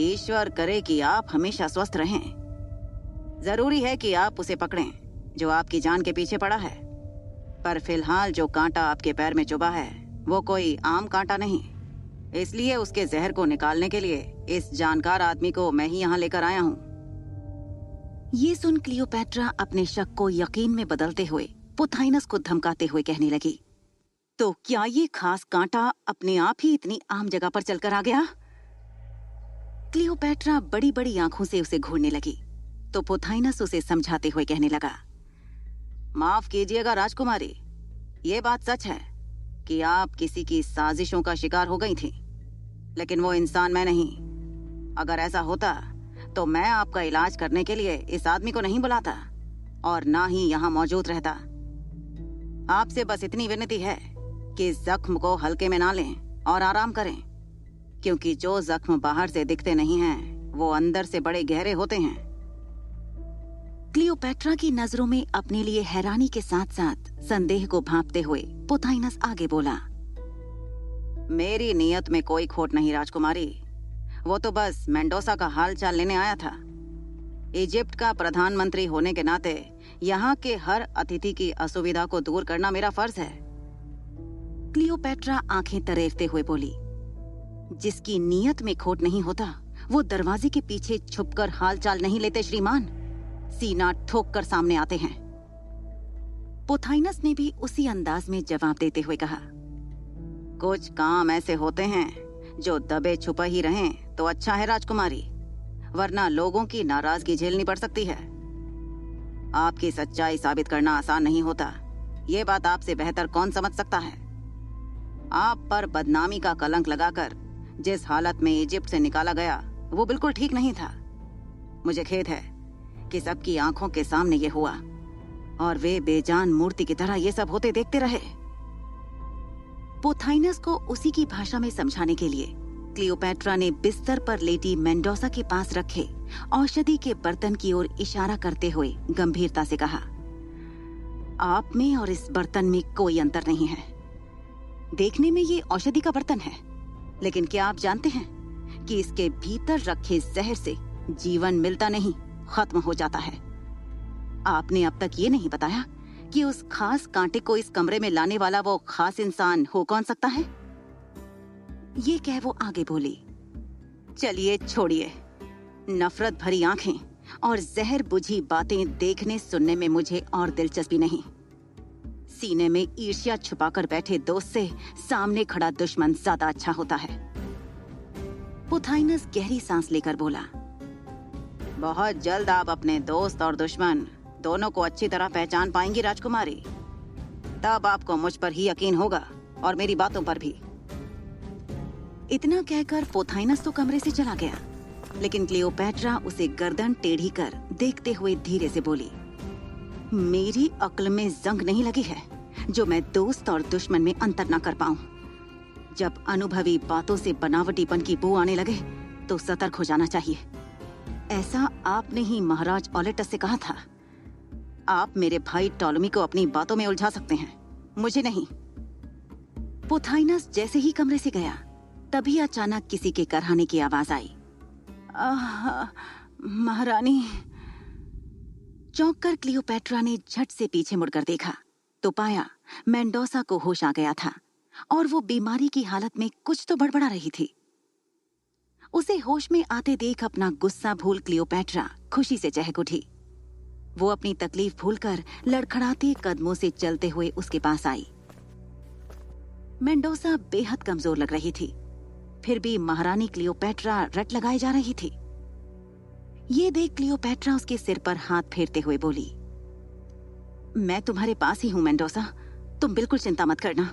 ईश्वर करे कि आप हमेशा स्वस्थ रहें। जरूरी है कि आप उसे पकड़ें जो आपकी जान के पीछे पड़ा है, पर फिलहाल जो कांटा आपके पैर में चुभा है वो कोई आम कांटा नहीं। इसलिए उसके जहर को निकालने के लिए इस जानकार आदमी को मैं ही यहाँ लेकर आया हूँ। ये सुन क्लियोपैट्रा अपने शक को यकीन में बदलते हुए पोथाइनस को धमकाते हुए कहने लगी, तो क्या ये खास कांटा अपने आप ही इतनी आम जगह पर चलकर आ गया? क्लियोपैट्रा बड़ी बड़ी आंखों से उसे घूरने लगी तो पोथाइनस उसे समझाते हुए कहने लगा, माफ कीजिएगा राजकुमारी, ये बात सच है कि आप किसी की साजिशों का शिकार हो गई थी, लेकिन वो इंसान मैं नहीं। अगर ऐसा होता तो मैं आपका इलाज करने के लिए इस आदमी को नहीं बुलाता और ना ही यहाँ मौजूद रहता। आपसे बस इतनी विनती है कि जख्म को हल्के में ना लें और आराम करें। क्योंकि जो जख्म बाहर से दिखते नहीं हैं, वो अंदर से बड़े गहरे होते हैं। क्लियोपेट्रा की नजरों में अपने लिए हैरानी के साथ साथ संदेह को भांपते हुए पोथाइनस आगे बोला, मेरी नियत में कोई खोट नहीं राजकुमारी। वो तो बस मेंडोसा का हाल चाल लेने आया था। इजिप्ट का प्रधानमंत्री होने के नाते यहाँ के हर अतिथि की असुविधा को दूर करना मेरा फर्ज है। क्लियोपेट्रा आंखें तरेफते हुए बोली, जिसकी नियत में खोट नहीं होता वो दरवाजे के पीछे छुपकर हालचाल नहीं लेते श्रीमान, सीना ठोक कर सामने आते हैं। पोथाइनस ने भी उसी अंदाज में जवाब देते हुए कहा, कुछ काम ऐसे होते हैं जो दबे छुपा ही रहें तो अच्छा है राजकुमारी, वरना लोगों की नाराजगी झेलनी पड़ सकती है। आपकी सच्चाई साबित करना आसान नहीं होता, ये बात आपसे बेहतर कौन समझ सकता है। आप पर बदनामी का कलंक लगाकर जिस हालत में इजिप्ट से निकाला गया वो बिल्कुल ठीक नहीं था। मुझे खेद है कि सबकी आंखों के सामने ये हुआ और वे बेजान मूर्ति की तरह ये सब होते देखते रहे। पोथाइनस को उसी की भाषा में समझाने के लिए क्लियोपेट्रा ने बिस्तर पर लेटी मेंडोसा के पास रखे औषधि के बर्तन की ओर इशारा करते हुए गंभीरता से कहा, आप में और इस बर्तन में कोई अंतर नहीं है। देखने में ये औषधि का बर्तन है, लेकिन क्या आप जानते हैं कि इसके भीतर रखे जहर से जीवन मिलता नहीं, खत्म हो जाता है। आपने अब तक ये नहीं बताया कि उस खास कांटे को इस कमरे में लाने वाला वो खास इंसान हो कौन सकता है। ये कह वो आगे बोली, चलिए छोड़िए, नफरत भरी आंखें और जहर बुझी बातें देखने सुनने में मुझे और दिलचस्पी नहीं। सीने में ईर्ष्या छुपाकर बैठे दोस्त से सामने खड़ा दुश्मन ज्यादा अच्छा होता है। पोथाइनस गहरी सांस लेकर बोला, बहुत जल्द आप अपने दोस्त और दुश्मन दोनों को अच्छी तरह पहचान पाएंगी राजकुमारी। तब आपको मुझ पर ही यकीन होगा और मेरी बातों पर भी। इतना कहकर पोथाइनस तो कमरे से चला गया, लेकिन क्लियोपेट्रा उसे गर्दन टेढ़ी कर देखते हुए धीरे से बोली, मेरी अक्ल में जंग नहीं लगी है जो मैं दोस्त और दुश्मन में अंतर न कर पाऊं। जब अनुभवी बातों से बनावटीपन की बू आने लगे तो सतर्क हो जाना चाहिए। ऐसा आपने ही महाराज ओलेटस से कहा था। आप मेरे भाई टॉलमी को अपनी बातों में उलझा सकते हैं, मुझे नहीं। पोथाइनस जैसे ही कमरे से गया तभी अचानक किसी के करहाने की आवाज आई, महारानी। चौंक कर क्लियोपेट्रा ने झट से पीछे मुड़कर देखा तो पाया मेंडोसा को होश आ गया था और वो बीमारी की हालत में कुछ तो बड़बड़ा रही थी। उसे होश में आते देख अपना गुस्सा भूल क्लियोपेट्रा खुशी से चहक उठी। वो अपनी तकलीफ भूलकर लड़खड़ाते कदमों से चलते हुए उसके पास आई। मेंडोसा बेहद कमजोर लग रही थी, फिर भी महारानी क्लियोपेट्रा रट लगाए जा रही थी। ये देख क्लियोपेट्रा उसके सिर पर हाथ फेरते हुए बोली, मैं तुम्हारे पास ही हूं मेंडोसा, तुम बिल्कुल चिंता मत करना।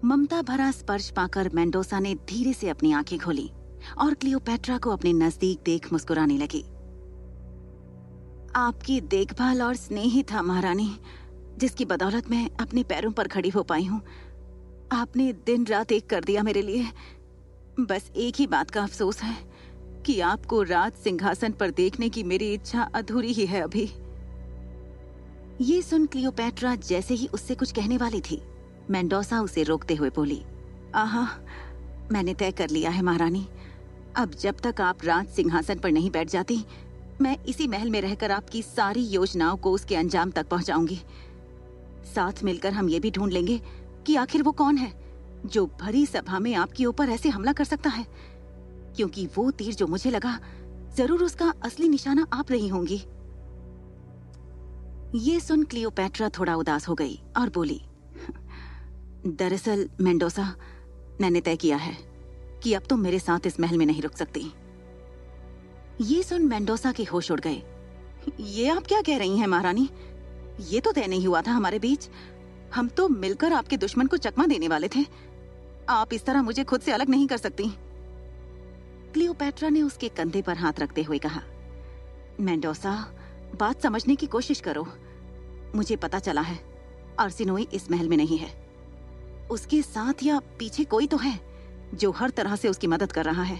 ममता भरा स्पर्श पाकर मेंडोसा ने धीरे से अपनी आंखें खोली और क्लियोपेट्रा को अपने नजदीक देख मुस्कुराने लगी। आपकी देखभाल और स्नेह ही था महारानी, जिसकी बदौलत मैं अपने पैरों पर खड़ी हो पाई हूँ। आपने दिन रात एक कर दिया मेरे लिए। बस एक ही बात का अफसोस है कि आपको राज सिंहासन पर देखने की मेरी इच्छा अधूरी ही है अभी। ये सुन क्लियोपेट्रा जैसे ही उससे कुछ कहने वाली थी, मेंडोसा उसे रोकते हुए बोली, आहा, मैंने तय कर लिया है महारानी। अब जब तक आप राज सिंहासन पर नहीं बैठ जाती, मैं इसी महल में रहकर आपकी सारी योजनाओं को उसके अंजाम तक पहुंचाऊंगी। साथ मिलकर हम ये भी ढूंढ लेंगे कि आखिर वो कौन है जो भरी सभा में आपके ऊपर ऐसे हमला कर सकता है, क्योंकि वो तीर जो मुझे लगा जरूर उसका असली निशाना आप रही होंगी। ये सुन क्लियोपेट्रा थोड़ा उदास हो गई और बोली, दरअसल मेंडोसा, मैंने तय किया है कि अब तुम मेरे साथ इस महल में नहीं रुक सकती। ये सुन मेंडोसा के होश उड़ गए। ये आप क्या कह रही हैं महारानी? ये तो तय नहीं हुआ था हमारे बीच। हम तो मिलकर आपके दुश्मन को चकमा देने वाले थे। आप इस तरह मुझे खुद से अलग नहीं कर सकती। क्लियोपेट्रा ने उसके कंधे पर हाथ रखते हुए कहा, मेंडोसा, बात समझने की कोशिश करो। मुझे पता चला है अरसिनोई इस महल में नहीं है। उसके साथ या पीछे कोई तो है जो हर तरह से उसकी मदद कर रहा है।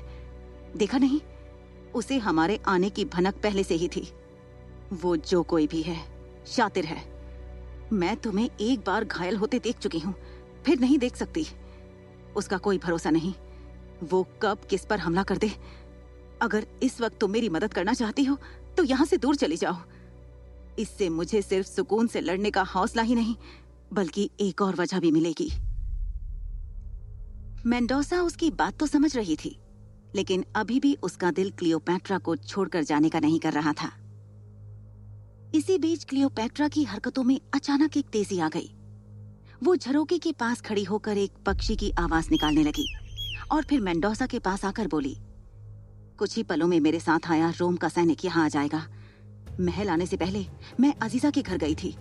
देखा नहीं, उसे हमारे आने की भनक पहले से ही थी। वो जो कोई भी है, शातिर है। मैं तुम्हें एक बार घायल होते देख चुकी हूँ, फिर नहीं देख सकती। उसका कोई भरोसा नहीं, वो कब किस पर हमला कर दे। अगर इस वक्त तुम मेरी मदद करना चाहती हो तो यहाँ से दूर चली जाओ। इससे मुझे सिर्फ सुकून से लड़ने का हौसला ही नहीं, बल्कि एक और वजह भी मिलेगी। मेंडोसा उसकी बात तो समझ रही थी, लेकिन अभी भी उसका दिल क्लियोपैट्रा को छोड़कर जाने का नहीं कर रहा था। इसी बीच क्लियोपैट्रा की हरकतों में अचानक एक तेजी आ गई। वो झरोके के पास खड़ी होकर एक पक्षी की आवाज निकालने लगी और फिर मेंडोसा के पास आकर बोली, कुछ ही पलों में मेरे साथ आया रोम का सैनिक यहाँ आ जाएगा। महल आने से पहले मैं अजीजा के घर गई थी,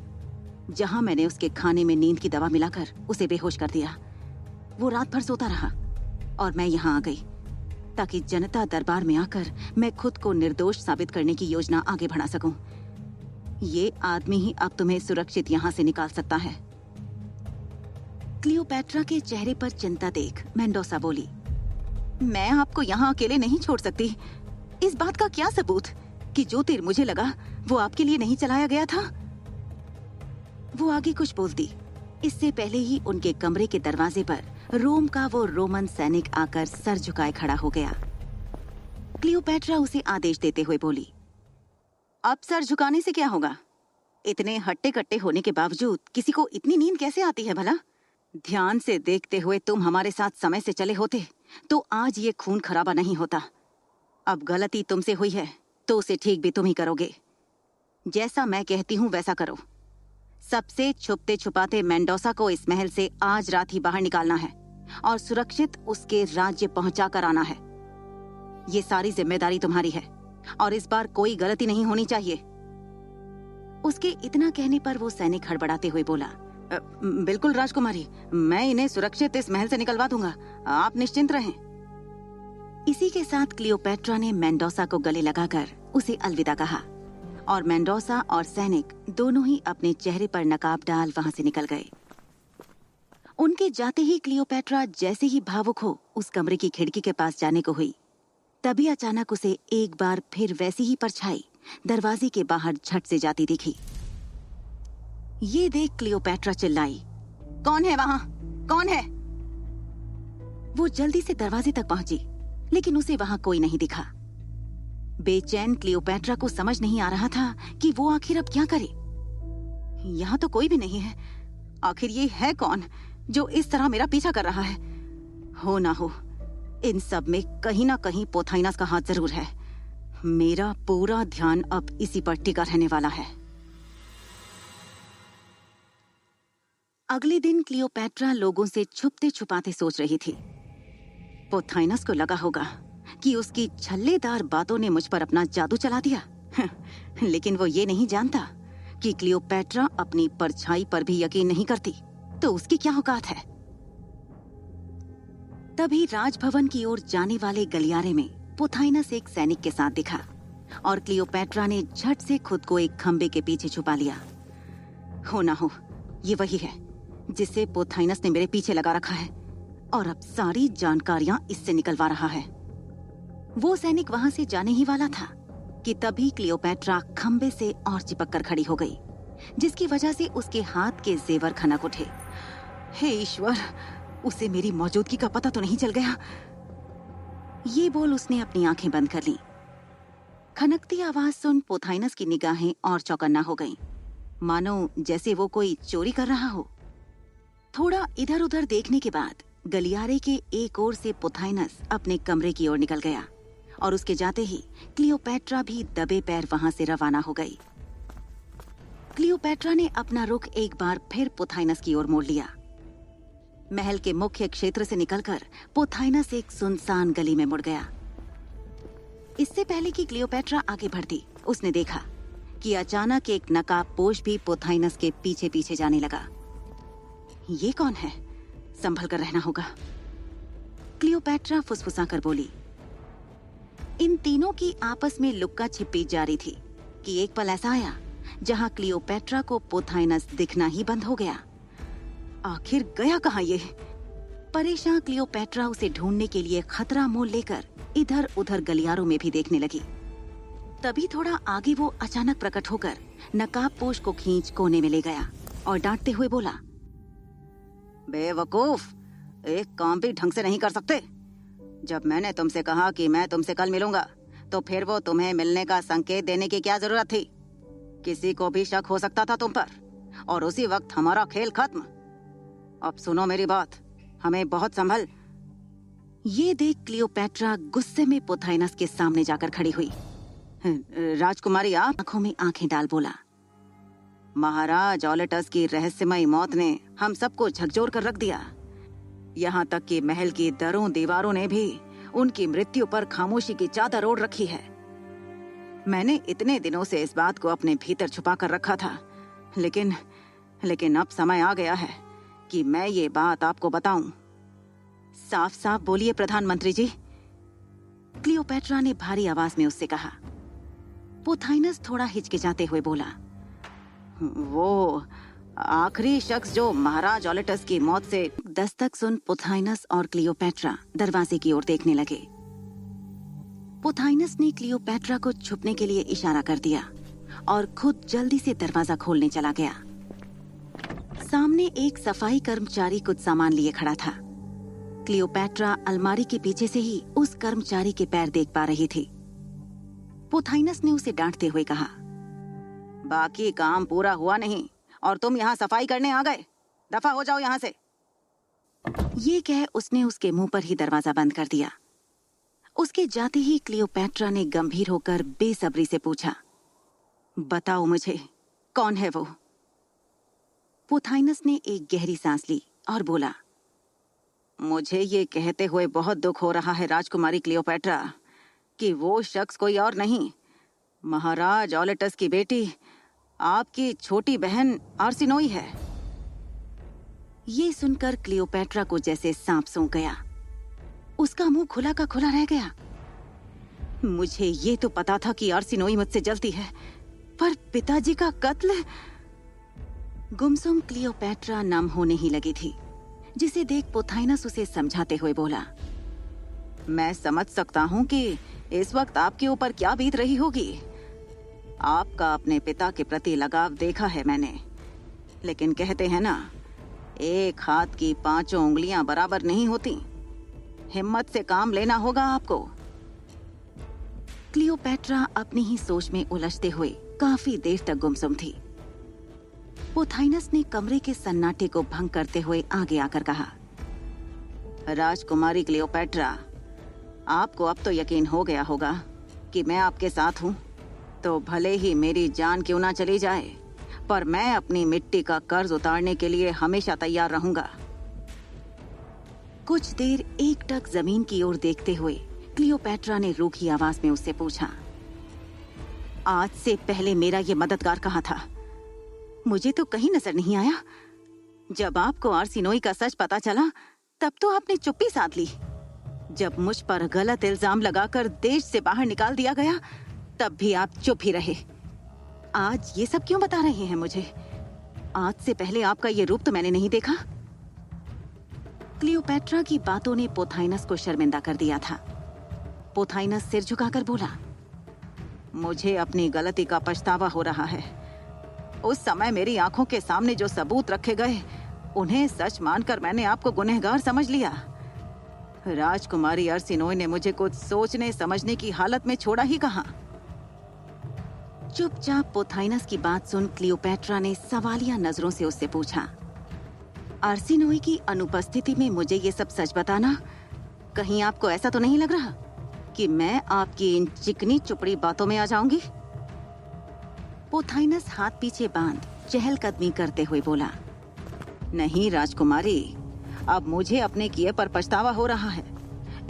जहाँ मैंने उसके खाने में नींद की दवा मिलाकर उसे बेहोश कर दिया। वो रात भर सोता रहा और मैं यहाँ आ गई ताकि जनता दरबार में आकर मैं खुद को निर्दोष साबित करने की योजना आगे बढ़ा सकूं। ये आदमी ही अब तुम्हें सुरक्षित यहाँ से निकाल सकता है। क्लियोपैट्रा के चेहरे पर चिंता देख मेंडोसा बोली, मैं आपको यहाँ अकेले नहीं छोड़ सकती। इस बात का क्या सबूत कि जो तीर मुझे लगा वो आपके लिए नहीं चलाया गया था? वो आगे कुछ बोलती, इससे पहले ही उनके कमरे के दरवाजे पर रोम का वो रोमन सैनिक आकर सर झुकाए खड़ा हो गया। क्लियोपैट्रा उसे आदेश देते हुए बोली, अब सर झुकाने से क्या होगा? इतने हट्टे कट्टे होने के बावजूद किसी को इतनी नींद कैसे आती है भला? ध्यान से देखते हुए तुम हमारे साथ समय से चले होते तो आज ये खून खराबा नहीं होता। अब गलती तुमसे हुई है तो उसे ठीक भी तुम ही करोगे। जैसा मैं कहती हूँ वैसा करो। सबसे छुपते छुपाते मेंडोसा को इस महल से आज रात ही बाहर निकालना है और सुरक्षित उसके राज्य पहुंचा कर आना है। ये सारी जिम्मेदारी तुम्हारी है और इस बार कोई गलती नहीं होनी चाहिए। उसके इतना कहने पर वो सैनिक हड़बड़ाते हुए बोला, बिल्कुल राजकुमारी, मैं इन्हें सुरक्षित इस महल से निकलवा दूंगा, आप निश्चिंत रहें। इसी के साथ क्लियोपैट्रा ने मेंडोसा को गले लगाकर उसे अलविदा कहा और मेंडोसा और सैनिक दोनों ही अपने चेहरे पर नकाब डाल वहां से निकल गए। उनके जाते ही क्लियोपैट्रा जैसे ही भावुक हो उस कमरे की खिड़की के पास जाने को हुई, तभी अचानक उसे एक बार फिर वैसी ही परछाई दरवाजे के बाहर झट से जाती दिखी। ये देख क्लियोपैट्रा चिल्लाई, कौन है वहां? कौन है? वो जल्दी से दरवाजे तक पहुंची, लेकिन उसे वहां कोई नहीं दिखा। बेचैन क्लियोपैट्रा को समझ नहीं आ रहा था कि वो आखिर अब क्या करे। यहाँ तो कोई भी नहीं है। आखिर ये है कौन जो इस तरह मेरा पीछा कर रहा है? हो ना हो, इन सब में कहीं ना कहीं पोथाइनस का हाथ जरूर है। मेरा पूरा ध्यान अब इसी पर टिका रहने वाला है। अगले दिन क्लियोपैट्रा लोगों से छुपते छुपाते सोच रही थी। पोथाइनस को लगा होगा कि उसकी छल्लेदार बातों ने मुझ पर अपना जादू चला दिया, लेकिन वो ये नहीं जानता कि क्लियोपैट्रा अपनी परछाई पर भी यकीन नहीं करती, तो उसकी क्या औकात है। तभी राजभवन की ओर जाने वाले गलियारे में पोथाइनस एक सैनिक के साथ दिखा और क्लियोपैट्रा ने झट से खुद को एक खंबे के पीछे छुपा लिया। हो ना हो, ये वही है जिसे पोथाइनस ने मेरे पीछे लगा रखा है और अब सारी जानकारियां इससे निकलवा रहा है। वो सैनिक वहां से जाने ही वाला था कि तभी क्लियोपैट्रा खंबे से और चिपक कर खड़ी हो गई, जिसकी वजह से उसके हाथ के जेवर खनक उठे। हे ईश्वर, उसे मेरी मौजूदगी का पता तो नहीं चल गया। ये बोल उसने अपनी आंखें बंद कर ली। खनकती आवाज सुन पोथाइनस की निगाहें और चौकन्ना हो गईं, मानो जैसे वो कोई चोरी कर रहा हो। थोड़ा इधर उधर देखने के बाद गलियारे के एक ओर से पोथाइनस अपने कमरे की ओर निकल गया और उसके जाते ही क्लियोपैट्रा भी दबे पैर वहां से रवाना हो गई। क्लियोपैट्रा ने अपना रुख एक बार फिर पोथाइनस की ओर मोड़ लिया। महल के मुख्य क्षेत्र से निकलकर पोथाइनस एक सुनसान गली में मुड़ गया। इससे पहले कि क्लियोपैट्रा आगे बढ़ती, उसने देखा कि अचानक एक नकाबपोश भी पोथाइनस के पीछे पीछे जाने लगा। ये कौन है? संभल कर रहना होगा। क्लियोपैट्रा फुसफुसाकर बोली। इन तीनों की आपस में लुक्का छिपी जारी थी कि एक पल ऐसा आया जहां क्लियोपैट्रा को पोथाइनस दिखना ही बंद हो गया। आखिर गया कहां ये? परेशान क्लियोपैट्रा उसे ढूंढने के लिए खतरा मोल लेकर इधर उधर गलियारों में भी देखने लगी। तभी थोड़ा आगे वो अचानक प्रकट होकर नकाबपोश को खींच कोने में ले गया और डांटते हुए बोला, बेवकूफ, एक काम भी ढंग से नहीं कर सकते। जब मैंने तुमसे कहा कि मैं तुमसे कल मिलूंगा, तो फिर वो तुम्हें मिलने का संकेत देने की क्या जरूरत थी? किसी को भी शक हो सकता था तुम पर, और उसी वक्त हमारा खेल खत्म। अब सुनो मेरी बात, हमें बहुत संभल। ये देख क्लियोपैट्रा गुस्से में पोथाइनस के सामने जाकर खड़ी हुई। राजकुमारी, आप? आंखों में आंखें डाल बोला, महाराज ऑलेटस की रहस्यमयी मौत ने हम सबको झकझोर कर रख दिया। यहाँ तक कि महल की दरों दीवारों ने भी उनकी मृत्यु पर खामोशी की चादर ओढ़ रखी है। मैंने इतने दिनों से इस बात को अपने भीतर छुपा कर रखा था, लेकिन अब समय आ गया है कि मैं ये बात आपको बताऊं। साफ साफ बोलिए प्रधानमंत्री जी, क्लियोपैट्रा ने भारी आवाज में उससे कहा। पोथाइनस थोड़ा हिचकिचाते हुए बोला, वो आखिरी शख्स जो महाराज ऑलेटस की मौत से। दस्तक सुन पोथाइनस और क्लियोपैट्रा दरवाजे की ओर देखने लगे। पोथाइनस ने क्लियोपैट्रा को छुपने के लिए इशारा कर दिया और खुद जल्दी से दरवाजा खोलने चला गया। सामने एक सफाई कर्मचारी कुछ सामान लिए खड़ा था। क्लियोपैट्रा अलमारी के पीछे से ही उस कर्मचारी के पैर देख पा रही थी। पोथाइनस ने उसे डांटते हुए कहा, बाकी काम पूरा हुआ नहीं और तुम यहाँ सफाई करने आ गए? दफा हो जाओ यहाँ से। ये कह उसने उसके मुंह पर ही दरवाजा बंद कर दिया। उसके जाते ही क्लियोपैट्रा ने गंभीर होकर बेसब्री से पूछा, बताओ मुझे, कौन है वो? पोथाइनस ने एक गहरी सांस ली और बोला, मुझे ये कहते हुए बहुत दुख हो रहा है राजकुमारी क्लियोपैट्रा कि वो शख्स कोई और नहीं, महाराज ऑलेटस की बेटी, आपकी छोटी बहन आर्सिनोई है। ये सुनकर क्लियोपैट्रा को जैसे सांप सूंघ गया। उसका मुंह खुला का खुला रह गया। मुझे ये तो पता था कि आर्सिनोई मुझसे जलती है, पर पिताजी का कत्ल। गुमसुम क्लियोपैट्रा नम होने ही लगी थी, जिसे देख पोथाइनस उसे समझाते हुए बोला, मैं समझ सकता हूँ कि इस वक्त आपके ऊपर क्या बीत रही होगी। आपका अपने पिता के प्रति लगाव देखा है मैंने, लेकिन कहते हैं ना, एक हाथ की पांचों उंगलियां बराबर नहीं होती। हिम्मत से काम लेना होगा आपको। क्लियोपैट्रा अपनी ही सोच में उलझते हुए काफी देर तक गुमसुम थी। पोथाइनस ने कमरे के सन्नाटे को भंग करते हुए आगे आकर कहा, राजकुमारी क्लियोपैट्रा, आपको अब तो यकीन हो गया होगा कि मैं आपके साथ हूँ। तो भले ही मेरी जान क्यों ना चली जाए, पर मैं अपनी मिट्टी का कर्ज उतारने के लिए हमेशा तैयार रहूंगा। कुछ देर एकटक जमीन की ओर देखते हुए क्लियोपैट्रा ने रूखी आवाज में उससे पूछा, आज से पहले मेरा ये मददगार कहाँ था? मुझे तो कहीं नजर नहीं आया। जब आपको आर्सिनोई का सच पता चला, तब तो आपने चुप्पी साध ली। जब मुझ पर गलत इल्जाम लगाकर देश से बाहर निकाल दिया गया, तब भी आप चुप ही रहे। आज ये सब क्यों बता रहे हैं मुझे? आज से पहले आपका ये रूप तो मैंने नहीं देखा। क्लियोपैट्रा की बातों ने पोथाइनस को शर्मिंदा कर दिया था। पोथाइनस सिर झुकाकर बोला, मुझे अपनी गलती का पछतावा हो रहा है। उस समय मेरी आंखों के सामने जो सबूत रखे गए, उन्हें सच मानकर मैंने आपको गुनहगार समझ लिया। राजकुमारी आर्सिनोई ने मुझे कुछ सोचने समझने की हालत में छोड़ा ही कहां। चुपचाप पोथाइनस की बात सुन क्लियोपैट्रा ने सवालिया नजरों से उससे पूछा, आर्सिनोई की अनुपस्थिति में मुझे ये सब सच बताना, कहीं आपको ऐसा तो नहीं लग रहा कि मैं आपकी इन चिकनी चुपड़ी बातों में आ जाऊंगी? पोथाइनस हाथ पीछे बांध चहलकदमी करते हुए बोला, नहीं राजकुमारी, अब मुझे अपने किए पर पछतावा हो रहा है,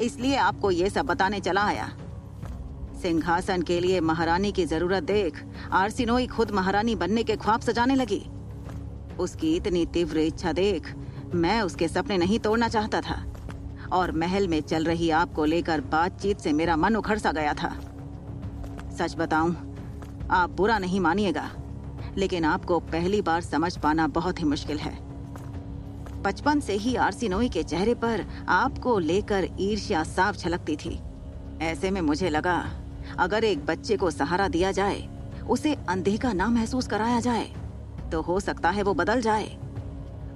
इसलिए आपको ये सब बताने चला आया। सिंहासन के लिए महारानी की जरूरत देख आर्सिनोई खुद महारानी बनने के ख्वाब सजाने लगी। उसकी इतनी तीव्र इच्छा देख मैं उसके सपने नहीं तोड़ना चाहता था, और महल में चल रही आपको लेकर बातचीत से मेरा मन उखड़ सा गया था। सच बताऊं, आप बुरा नहीं मानिएगा, लेकिन आपको पहली बार समझ पाना बहुत ही मुश्किल है। बचपन से ही आर्सिनोई के चेहरे पर आपको लेकर ईर्ष्या साफ झलकती थी। ऐसे में मुझे लगा अगर एक बच्चे को सहारा दिया जाए, उसे अनदेखा ना महसूस कराया जाए, तो हो सकता है वो बदल जाए,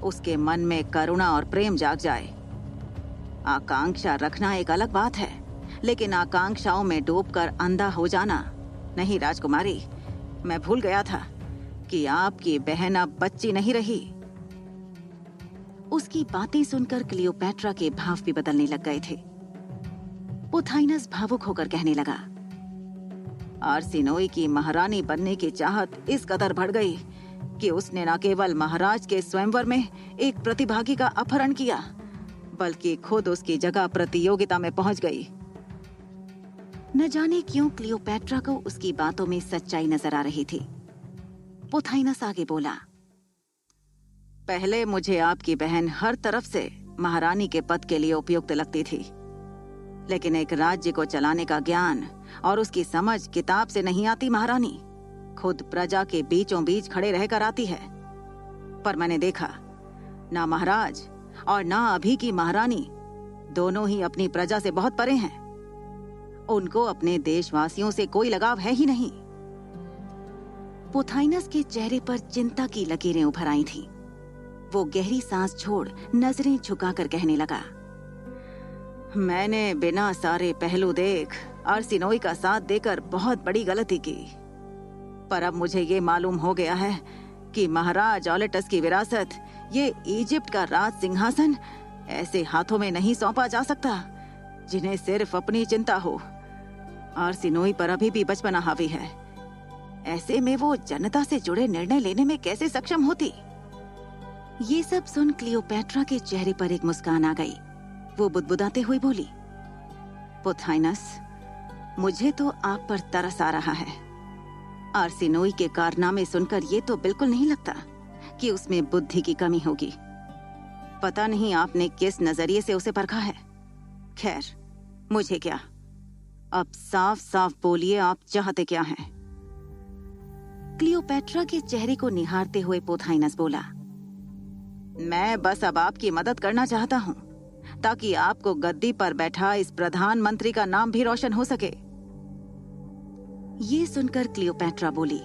उसके मन में करुणा और प्रेम जाग जाए। आकांक्षा रखना एक अलग बात है, लेकिन आकांक्षाओं में डूबकर अंधा हो जाना नहीं। राजकुमारी, मैं भूल गया था कि आपकी बहन अब बच्ची नहीं रही। उसकी बातें सुनकर क्लियोपैट्रा के भाव भी बदलने लग गए थे। पोथाइनस भावुक होकर कहने लगा, आर्सिनोई की महारानी बनने की चाहत इस कदर बढ़ गई कि उसने न केवल महाराज के स्वयंवर में एक प्रतिभागी का अपहरण किया, बल्कि खुद उसकी जगह प्रतियोगिता में पहुंच गई। न जाने क्यों क्लियोपैट्रा को उसकी बातों में सच्चाई नजर आ रही थी। पोथाइनस आगे बोला, पहले मुझे आपकी बहन हर तरफ से महारानी के पद के लिए उपयुक्त लगती थी, लेकिन एक राज्य को चलाने का ज्ञान और उसकी समझ किताब से नहीं आती। महारानी खुद प्रजा के बीचों बीच खड़े रहकर आती है। पर मैंने देखा, ना महाराज और ना अभी की महारानी दोनों ही अपनी प्रजा से बहुत परे हैं। उनको अपने देशवासियों से कोई लगाव है ही नहीं। पोथाइनस के चेहरे पर चिंता की लकीरें उभर आई थीं। वो गहरी सांस छोड़ नजरें झुकाकर कहने लगा, मैंने बिना सारे पहलू देख आर्सिनोई का साथ देकर बहुत बड़ी गलती की। पर अब मुझे ये मालूम हो गया है कि महाराज ऑलेटस की विरासत, ये इजिप्ट का राज सिंहासन ऐसे हाथों में नहीं सौंपा जा सकता जिन्हें सिर्फ अपनी चिंता हो। आर्सिनोई पर अभी भी बचपना हावी है। ऐसे में वो जनता से जुड़े निर्णय लेने में कैसे सक्षम होती? ये सब सुन क्लियोपैट्रा के चेहरे पर एक मुस्कान आ गई। वो बुदबुदाते हुए बोली, पोथाइनस, मुझे तो आप पर तरस आ रहा है। आर्सिनोई के कारनामे सुनकर ये तो बिल्कुल नहीं लगता कि उसमें बुद्धि की कमी होगी। पता नहीं आपने किस नजरिए से उसे परखा है। खैर, मुझे क्या, अब साफ साफ बोलिए, आप चाहते क्या हैं? क्लियोपैट्रा के चेहरे को निहारते हुए पोथाइनस बोला, मैं बस अब आपकी मदद करना चाहता हूँ ताकि आपको गद्दी पर बैठा इस प्रधानमंत्री का नाम भी रोशन हो सके। ये सुनकर क्लियोपैट्रा बोली,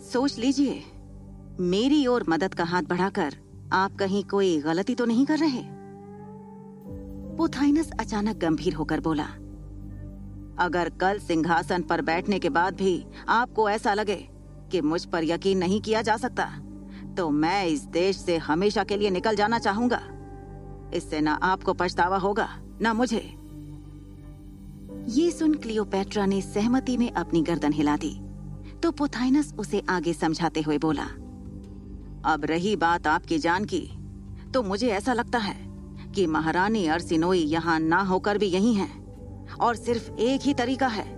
सोच लीजिए, मेरी ओर मदद का हाथ बढ़ाकर आप कहीं कोई गलती तो नहीं कर रहे? पोथाइनस अचानक गंभीर होकर बोला, अगर कल सिंहासन पर बैठने के बाद भी आपको ऐसा लगे कि मुझ पर यकीन नहीं किया जा सकता, तो मैं इस देश से हमेशा के लिए निकल जाना चाहूंगा। इससे ना आपको पछतावा होगा, ना मुझे। ये सुन क्लियोपैट्रा ने सहमति में अपनी गर्दन हिला दी, तो पोथाइनस उसे आगे समझाते हुए बोला, अब रही बात आपकी जान की, तो मुझे ऐसा लगता है कि महारानी आर्सिनोई यहाँ ना होकर भी यही हैं, और सिर्फ एक ही तरीका है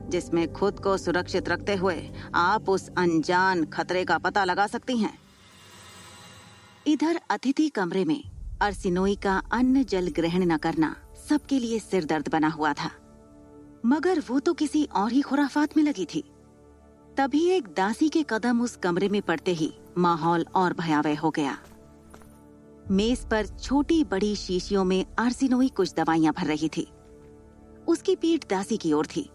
जिसमें खुद को सुरक्षित रखते हुए आप उस अनजान खतरे का पता लगा सकती हैं। इधर अतिथि कमरे में आर्सिनोई का अन्न जल ग्रहण न करना सबके लिए सिर दर्द बना हुआ था, मगर वो तो किसी और ही खुराफात में लगी थी। तभी एक दासी के कदम उस कमरे में पड़ते ही माहौल और भयावह हो गया। मेज पर छोटी बड़ी शीशियों में आर्सिनोई कुछ दवाइयां भर रही थी। उसकी पीठ दासी की ओर थी।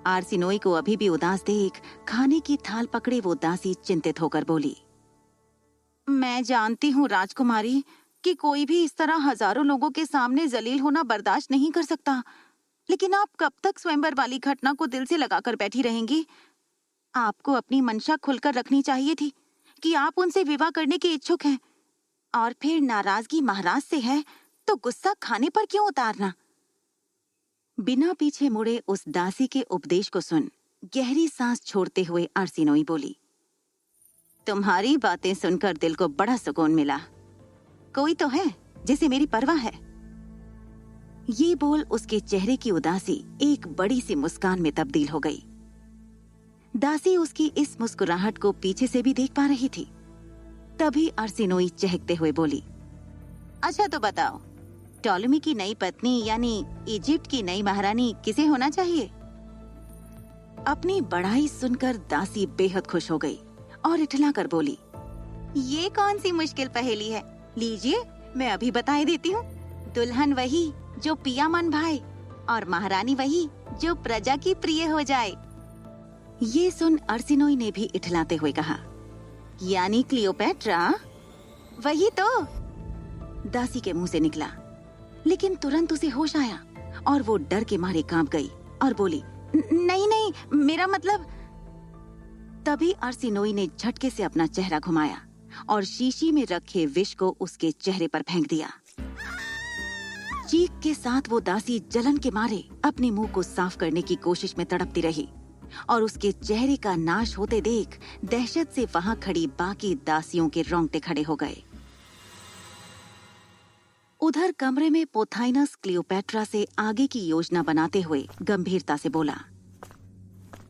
आर्सिनोई को अभी भी उदास देख खाने की थाल पकड़े वो दासी चिंतित होकर बोली, मैं जानती हूँ राजकुमारी कि कोई भी इस तरह हजारों लोगों के सामने जलील होना बर्दाश्त नहीं कर सकता, लेकिन आप कब तक स्वयंवर वाली घटना को दिल से लगाकर बैठी रहेंगी? आपको अपनी मंशा खुलकर रखनी चाहिए थी कि आप उनसे विवाह करने के इच्छुक हैं, और फिर नाराजगी महाराज से है तो गुस्सा खाने पर क्यों उतारना? बिना पीछे मुड़े उस दासी के उपदेश को सुन गहरी सांस छोड़ते हुए आर्सिनोई बोली, तुम्हारी बातें सुनकर दिल को बड़ा सुकून मिला। कोई तो है जिसे मेरी परवाह है। ये बोल उसके चेहरे की उदासी एक बड़ी सी मुस्कान में तब्दील हो गई। दासी उसकी इस मुस्कुराहट को पीछे से भी देख पा रही थी। तभी आर्सिनोई चहकते हुए बोली, अच्छा तो बताओ, टॉलेमी की नई पत्नी यानी इजिप्ट की नई महारानी किसे होना चाहिए? अपनी बड़ाई सुनकर दासी बेहद खुश हो गई और इठलाकर बोली, ये कौन सी मुश्किल पहेली है? लीजिए, मैं अभी बताई देती हूँ। दुल्हन वही जो पिया मन भाए और महारानी वही जो प्रजा की प्रिय हो जाए। ये सुन अरसिनोई ने भी इठलाते हुए कहा, यानी क्लियोपेट्रा? वही तो, दासी के मुंह से निकला, लेकिन तुरंत उसे होश आया और वो डर के मारे कांप गई और बोली, नहीं नहीं, मेरा मतलब। तभी अरसिनोई ने झटके से अपना चेहरा घुमाया और शीशी में रखे विष को उसके चेहरे पर फेंक दिया। चीख के साथ वो दासी जलन के मारे अपने मुंह को साफ करने की कोशिश में तड़पती रही और उसके चेहरे का नाश होते देख दहशत से वहां खड़ी बाकी दासियों के रोंगटे खड़े हो गए। उधर कमरे में पोथाइनस क्लियोपेट्रा से आगे की योजना बनाते हुए गंभीरता से बोला,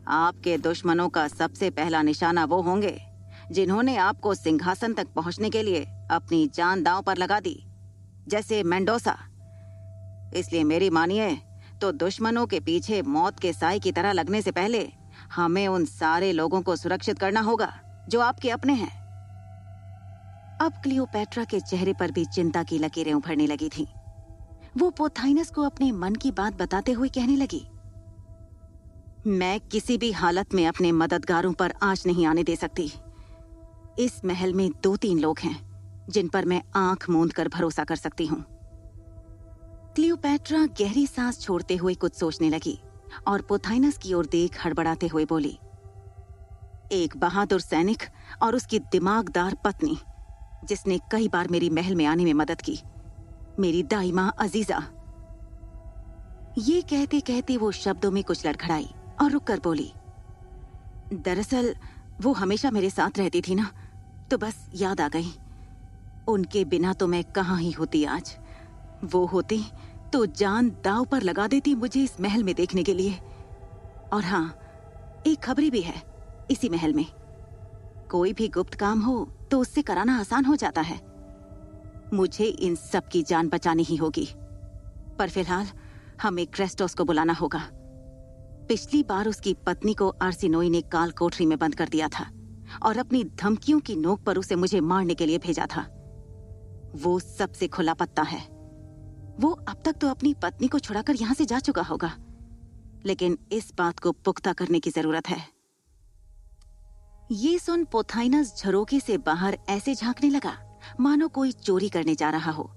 आपके दुश्मनों का सबसे पहला निशाना वो होंगे जिन्होंने आपको सिंहासन तक पहुंचने के लिए अपनी जान दांव पर लगा दी, जैसे मेंडोसा। इसलिए मेरी मानिए तो दुश्मनों के पीछे मौत के साए की तरह लगने से पहले हमें उन सारे लोगों को सुरक्षित करना होगा जो आपके अपने हैं। अब क्लियोपेट्रा के चेहरे पर भी चिंता की लकीरें उभरने लगी थीं। वो पोथाइनस को अपने मन की बात बताते हुए कहने लगी, मैं किसी भी हालत में अपने मददगारों पर आंच नहीं आने दे सकती। इस महल में 2-3 लोग हैं जिन पर मैं आंख मूंद कर भरोसा कर सकती हूँ। क्लियोपेट्रा गहरी सांस छोड़ते हुए कुछ सोचने लगी और पोथाइनस की ओर देख हड़बड़ाते हुए बोली, एक बहादुर सैनिक और उसकी दिमागदार पत्नी जिसने कई बार मेरी महल में आने में मदद की, मेरी दाई माँ अजीजा। ये कहते कहते वो शब्दों में कुछ लड़खड़ाई और रुककर बोली, दरअसल वो हमेशा मेरे साथ रहती थी ना, तो बस याद आ गई। उनके बिना तो मैं कहाँ ही होती आज। वो होती तो जान दांव पर लगा देती मुझे इस महल में देखने के लिए। और हाँ, एक खबरी भी है इसी महल में। कोई भी गुप्त काम हो तो उससे कराना आसान हो जाता है। मुझे इन सब की जान बचानी ही होगी, पर फिलहाल हमें क्रेस्टोस को बुलाना होगा। पिछली बार उसकी पत्नी को अरसिनोई ने काल कोठरी में बंद कर दिया था और अपनी धमकियों की नोक पर उसे मुझे मारने के लिए भेजा था। वो सबसे खुला पत्ता है। वो अब तक तो अपनी पत्नी को छुड़ाकर यहाँ से जा चुका होगा, लेकिन इस बात को पुख्ता करने की जरूरत है। ये सुन पोथाइनस झरोखे से बाहर ऐसे झांकने लगा मानो कोई चोरी करने जा रहा हो।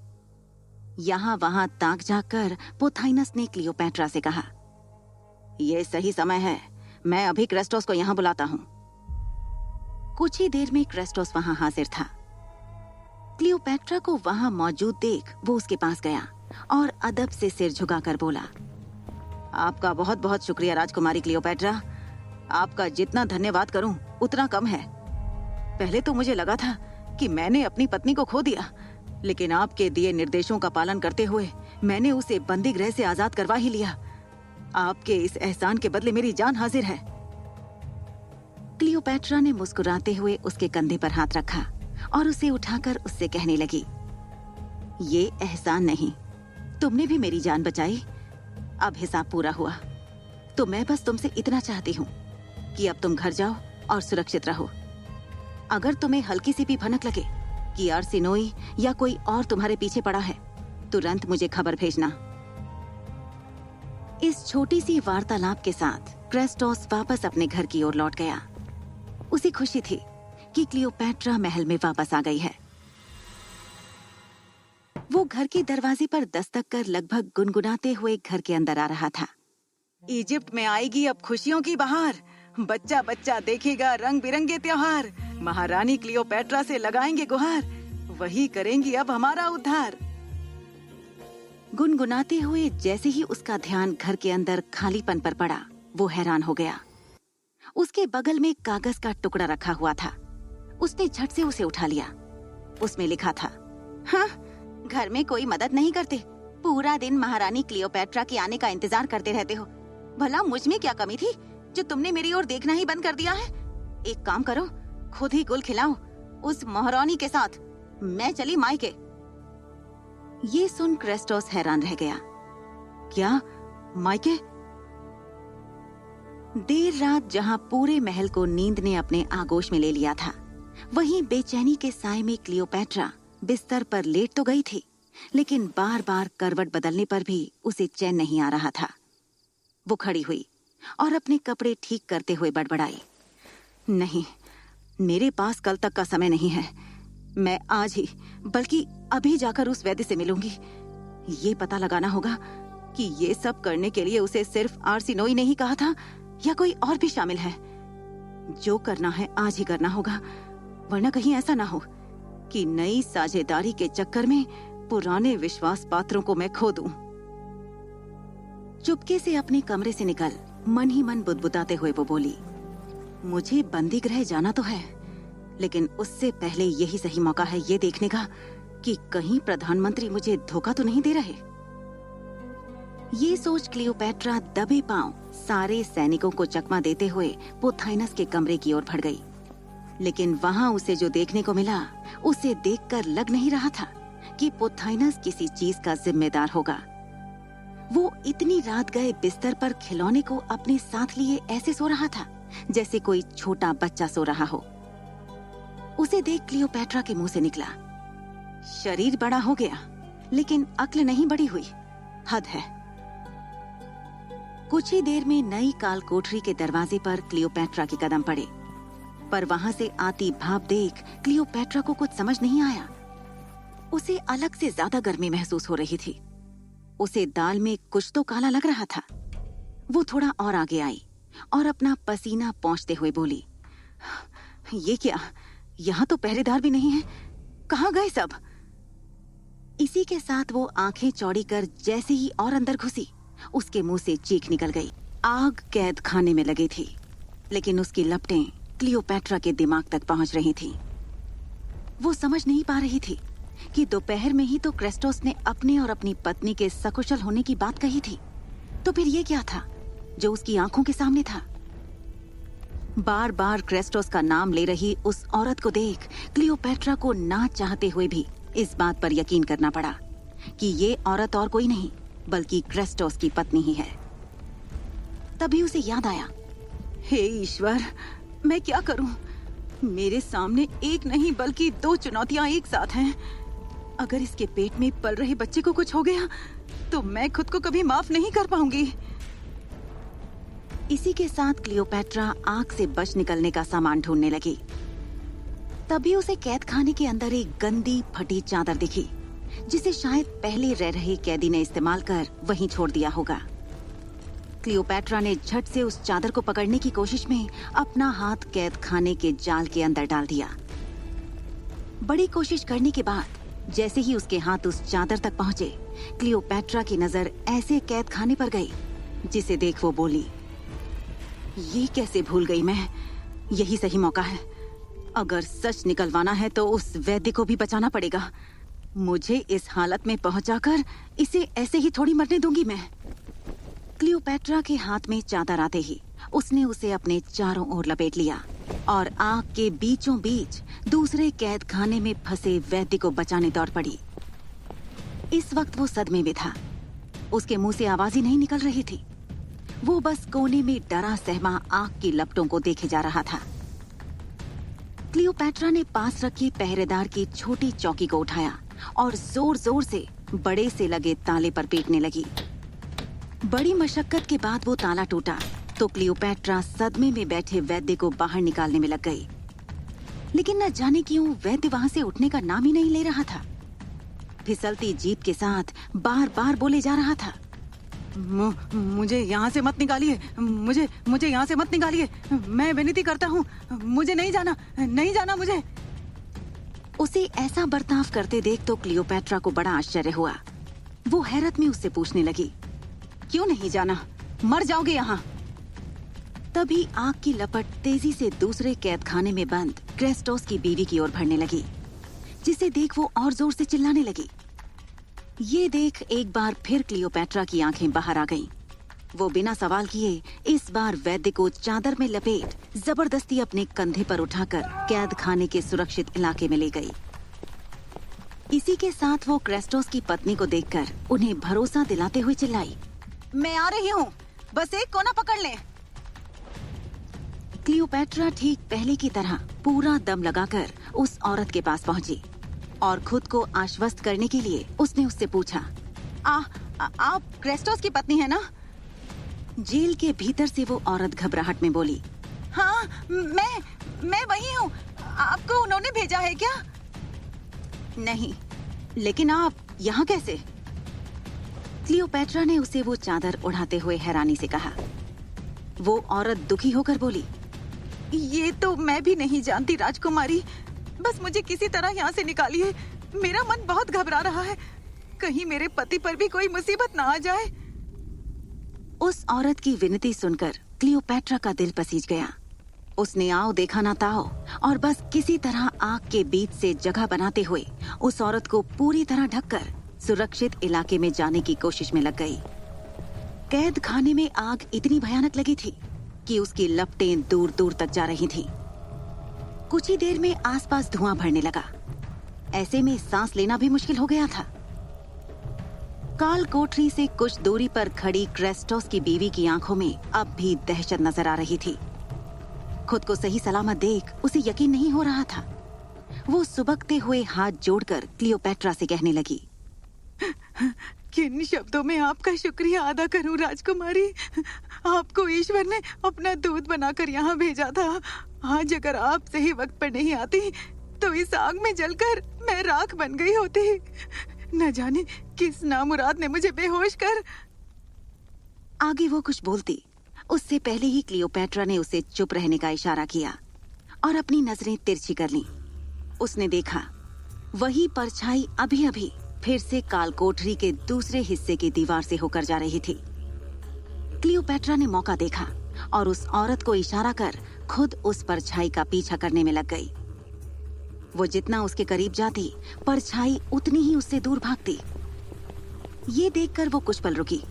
यहाँ वहां ताक झांक कर पोथाइनस ने क्लियोपेट्रा से कहा, ये सही समय है, मैं अभी क्रेस्टोस को यहाँ बुलाता हूँ। कुछ ही देर में क्रेस्टोस वहां हाजिर था। क्लियोपेट्रा को वहां मौजूद देख वो उसके पास गया और अदब से सिर झुकाकर बोला, आपका बहुत बहुत शुक्रिया राजकुमारी क्लियोपेट्रा। आपका जितना धन्यवाद करूं उतना कम है। पहले तो मुझे लगा था कि मैंने अपनी पत्नी को खो दिया, लेकिन आपके दिए निर्देशों का पालन करते हुए मैंने उसे बंदी गृह से आजाद करवा ही लिया। आपके इस एहसान के बदले मेरी जान हाजिर है। क्लियोपेट्रा ने मुस्कुराते हुए उसके कंधे पर हाथ रखा और उसे उठाकर उससे कहने लगी, ये एहसान नहीं, तुमने भी मेरी जान बचाई। अब हिसाब पूरा हुआ, तो मैं बस तुमसे इतना चाहती हूँ कि अब तुम घर जाओ और सुरक्षित रहो। अगर तुम्हें हल्की सी भी भनक लगे कि अरसिनोई या कोई और तुम्हारे पीछे पड़ा है, तुरंत मुझे खबर भेजना। इस छोटी सी वार्तालाप के साथ क्रेस्टोस वापस अपने घर की ओर लौट गया। उसे खुशी थी कि क्लियोपेट्रा महल में वापस आ गई है। वो घर के दरवाजे पर दस्तक कर लगभग गुनगुनाते हुए घर के अंदर आ रहा था। इजिप्ट में आएगी अब खुशियों की बहार, बच्चा बच्चा देखेगा रंग बिरंगे त्योहार। महारानी क्लियोपेट्रा से लगाएंगे गुहार, वही करेंगी अब हमारा उद्धार। गुनगुनाते हुए जैसे ही उसका ध्यान घर के अंदर खालीपन पर पड़ा, वो हैरान हो गया। उसके बगल में कागज का टुकड़ा रखा हुआ था। उसने झट से उसे उठा लिया। उसमें लिखा था, हाँ, घर में कोई मदद नहीं करते, पूरा दिन महारानी क्लियोपेट्रा के आने का इंतजार करते रहते हो। भला मुझ में क्या कमी थी जो तुमने मेरी ओर देखना ही बंद कर दिया है? एक काम करो, खुद ही गुल खिलाओ उस महारानी के साथ। मैं चली मायके। ये सुन क्रेस्टोस हैरान रह गया। क्या मायके? देर रात जहां पूरे महल को नींद ने अपने आगोश में ले लिया था, वहीं बेचैनी के साए में क्लियोपेट्रा बिस्तर पर लेट तो गई थी, लेकिन बार बार करवट बदलने पर भी उसे चैन नहीं आ रहा था। वो खड़ी हुई और अपने कपड़े ठीक करते हुए बड़बड़ाई, नहीं, मेरे पास कल तक का समय नहीं है। मैं आज ही, बल्कि अभी जाकर उस वैद्य से मिलूंगी। ये पता लगाना होगा कि ये सब करने के लिए उसे सिर्फ आर्सिनोई ने ही कहा था या कोई और भी शामिल है। जो करना है आज ही करना होगा, वरना कहीं ऐसा ना हो कि नई साझेदारी के चक्कर में पुराने विश्वास पात्रों को मैं खो दूं। चुपके से अपने कमरे से निकल मन ही मन बुदबुदाते हुए वो बोली, मुझे बंदी गृह जाना तो है, लेकिन उससे पहले यही सही मौका है ये देखने का कि कहीं प्रधानमंत्री मुझे धोखा तो नहीं दे रहे। ये सोच क्लियोपैट्रा दबे पांव सारे सैनिकों को चकमा देते हुए पोथाइनस के कमरे की ओर बढ़ गई। लेकिन वहां उसे जो देखने को मिला, उसे देखकर लग नहीं रहा था कि पोथाइनस किसी चीज का जिम्मेदार होगा। वो इतनी रात गए बिस्तर पर खिलौने को अपने साथ लिए ऐसे सो रहा था जैसे कोई छोटा बच्चा सो रहा हो। उसे देख क्लियोपैट्रा के मुंह से निकला, शरीर बड़ा हो गया लेकिन अक्ल नहीं बड़ी हुई, हद है। कुछ ही देर में नई काल कोठरी के दरवाजे पर क्लियोपैट्रा के कदम पड़े, पर वहां से आती भाप देख क्लियोपैट्रा को कुछ समझ नहीं आया। उसे अलग से ज्यादा गर्मी महसूस हो रही थी। उसे दाल में कुछ तो काला लग रहा था। वो थोड़ा और आगे आई और अपना पसीना पोंछते हुए बोली, ये क्या, यहाँ तो पहरेदार भी नहीं है, कहाँ गए सब? इसी के साथ वो आंखें चौड़ी कर जैसे ही और अंदर घुसी, उसके मुंह से चीख निकल गई। आग कैद खाने में लगी थी, लेकिन उसकी लपटें क्लियोपैट्रा के दिमाग तक पहुंच रही थीं। वो समझ नहीं पा रही थी कि दोपहर में ही तो क्रेस्टोस ने अपने और अपनी पत्नी के सकुशल होने की बात कही थी, तो फिर ये क्या था जो उसकी आंखों के सामने था? बार बार क्रेस्टोस का नाम ले रही उस औरत को देख क्लियोपैट्रा को ना चाहते हुए भी इस बात पर यकीन करना पड़ा कि ये औरत और कोई नहीं बल्कि क्रेस्टोस की पत्नी ही है। तभी उसे याद आया, हे ईश्वर, मैं क्या करूं? मेरे सामने एक नहीं बल्कि 2 चुनौतियां एक साथ हैं। अगर इसके पेट में पल रहे बच्चे को कुछ हो गया तो मैं खुद को कभी माफ नहीं कर पाऊंगी। इसी के साथ क्लियोपैट्रा आग से बच निकलने का सामान ढूंढने लगी। तभी उसे कैद खाने के अंदर एक गंदी फटी चादर दिखी, जिसे शायद पहले रह रहे कैदी ने इस्तेमाल कर वहीं छोड़ दिया होगा। क्लियोपैट्रा ने झट से उस चादर को पकड़ने की कोशिश में अपना हाथ कैद खाने के जाल के अंदर डाल दिया। बड़ी कोशिश करने के बाद जैसे ही उसके हाथ उस चादर तक पहुंचे, क्लियोपैट्रा की नजर ऐसे कैद खाने पर गई जिसे देख वो बोली, ये कैसे भूल गई मैं? यही सही मौका है। अगर सच निकलवाना है तो उस वैद्य को भी बचाना पड़ेगा। मुझे इस हालत में पहुंचाकर इसे ऐसे ही थोड़ी मरने दूंगी मैं। क्लियोपैट्रा के हाथ में चादर आते ही उसने उसे अपने चारों ओर लपेट लिया और आग के बीचों बीच दूसरे कैद खाने में फंसे वैद्य को बचाने दौड़ पड़ी। इस वक्त वो सदमे में था। उसके मुंह से आवाज ही नहीं निकल रही थी। वो बस कोने में डरा सहमा आग की लपटों को देखे जा रहा था। क्लियोपैट्रा ने पास रखे पहरेदार की छोटी चौकी को उठाया और जोर जोर से बड़े से लगे ताले पर पीटने लगी। बड़ी मशक्कत के बाद वो ताला टूटा तो क्लियोपैट्रा सदमे में बैठे वैद्य को बाहर निकालने में लग गई। लेकिन न जाने क्यों वैद्य वहां से उठने का नाम ही नहीं ले रहा था। फिसलती जीभ के साथ बार बार बोले जा रहा था, मुझे यहाँ से मत निकालिए, मुझे यहाँ से मत निकालिए, मैं विनती करता हूँ, मुझे नहीं जाना मुझे। उसे ऐसा बर्ताव करते देख तो क्लियोपैट्रा को बड़ा आश्चर्य हुआ। वो हैरत में उससे पूछने लगी, क्यों नहीं जाना? मर जाओगे यहाँ। तभी आग की लपट तेजी से दूसरे कैद खाने में बंद क्रेस्टोस की बीवी की ओर बढ़ने लगी, जिसे देख वो और जोर से चिल्लाने लगी। ये देख एक बार फिर क्लियोपैट्रा की आंखें बाहर आ गईं। वो बिना सवाल किए इस बार वैद्य को चादर में लपेट जबरदस्ती अपने कंधे पर उठाकर कैद खाने के सुरक्षित इलाके में ले गई। इसी के साथ वो क्रेस्टोस की पत्नी को देखकर उन्हें भरोसा दिलाते हुए चिल्लाई, मैं आ रही हूँ, बस एक कोना पकड़ ले। क्लियोपैट्रा ठीक पहले की तरह पूरा दम लगाकर उस औरत के पास पहुंची। और खुद को आश्वस्त करने के लिए उसने उससे पूछा, आप क्रेस्टोस की पत्नी है ना? जेल के भीतर से वो औरत घबराहट में बोली, हाँ, मैं वही हूँ। आपको उन्होंने भेजा है क्या? नहीं, लेकिन आप यहाँ कैसे? क्लियोपैट्रा ने उसे वो चादर उड़ाते हुए हैरानी से कहा। वो औरत दुखी होकर बोली, ये तो मैं भी नहीं जानती राजकुमारी। बस मुझे किसी तरह यहाँ से निकालिए। मेरा मन बहुत घबरा रहा है। कहीं मेरे पति पर भी कोई मुसीबत ना आ जाए। उस औरत की विनती सुनकर क्लियोपैट्रा का दिल पसीज गया। उसने आओ देखा ना ताओ और बस किसी तरह आग के बीच से जगह बनाते हुए उस औरत को पूरी तरह ढककर सुरक्षित इलाके में जाने की कोशिश में लग गई। कैद खाने में आग इतनी भयानक लगी थी कि उसकी लपटें दूर दूर तक जा रही थीं। कुछ ही देर में आसपास धुआं भरने लगा। ऐसे में सांस लेना भी मुश्किल हो गया था। काल कोठरी से कुछ दूरी पर खड़ी क्रेस्टोस की बीवी की आंखों में अब भी दहशत नजर आ रही थी। खुद को सही सलामत देख उसे यकीन नहीं हो रहा था। वो सुबकते हुए हाथ जोड़कर क्लियोपैट्रा से कहने लगी, किन शब्दों में आपका शुक्रिया अदा करूं राजकुमारी। आपको ईश्वर ने अपना दूत बनाकर यहाँ भेजा था। आज अगर आप सही वक्त पर नहीं आती तो इस आग में जलकर मैं राख बन गई होती। न जाने किस नामुराद ने मुझे बेहोश कर। आगे वो कुछ बोलती उससे पहले ही क्लियोपैट्रा ने उसे चुप रहने का इशारा किया और अपनी नजरें तिरछी कर लीं। उसने देखा वही परछाई अभी अभी फिर से काल कोठरी के दूसरे हिस्से की दीवार से होकर जा रही थी। क्लियोपैट्रा ने मौका देखा और उस औरत को इशारा कर खुद उस परछाई का पीछा करने में लग गई। वो जितना उसके करीब जाती, परछाई उतनी ही उससे दूर भागती। ये देखकर वो कुछ पल रुकी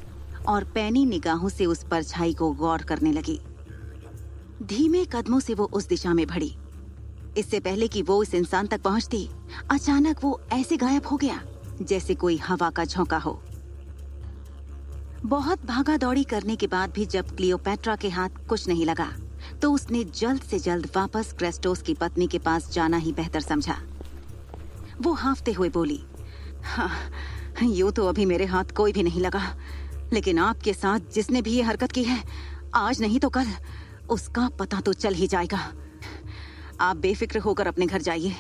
और पैनी निगाहों से उस परछाई को गौर करने लगी। धीमे कदमों से वो उस दिशा में बढ़ी। इससे पहले कि वो उस इंसान तक पहुंचती, अचानक वो ऐसे गायब हो गया जैसे कोई हवा का झोंका हो। बहुत भागा दौड़ी करने के बाद भी जब क्लियोपैट्रा के हाथ कुछ नहीं लगा तो उसने जल्द से जल्द वापस क्रेस्टोस की पत्नी के पास जाना ही बेहतर समझा। वो हांफते हुए बोली, हाँ, यूं तो अभी मेरे हाथ कोई भी नहीं लगा, लेकिन आपके साथ जिसने भी ये हरकत की है, आज नहीं तो कल उसका पता तो चल ही जाएगा। आप बेफिक्र होकर अपने घर जाइए,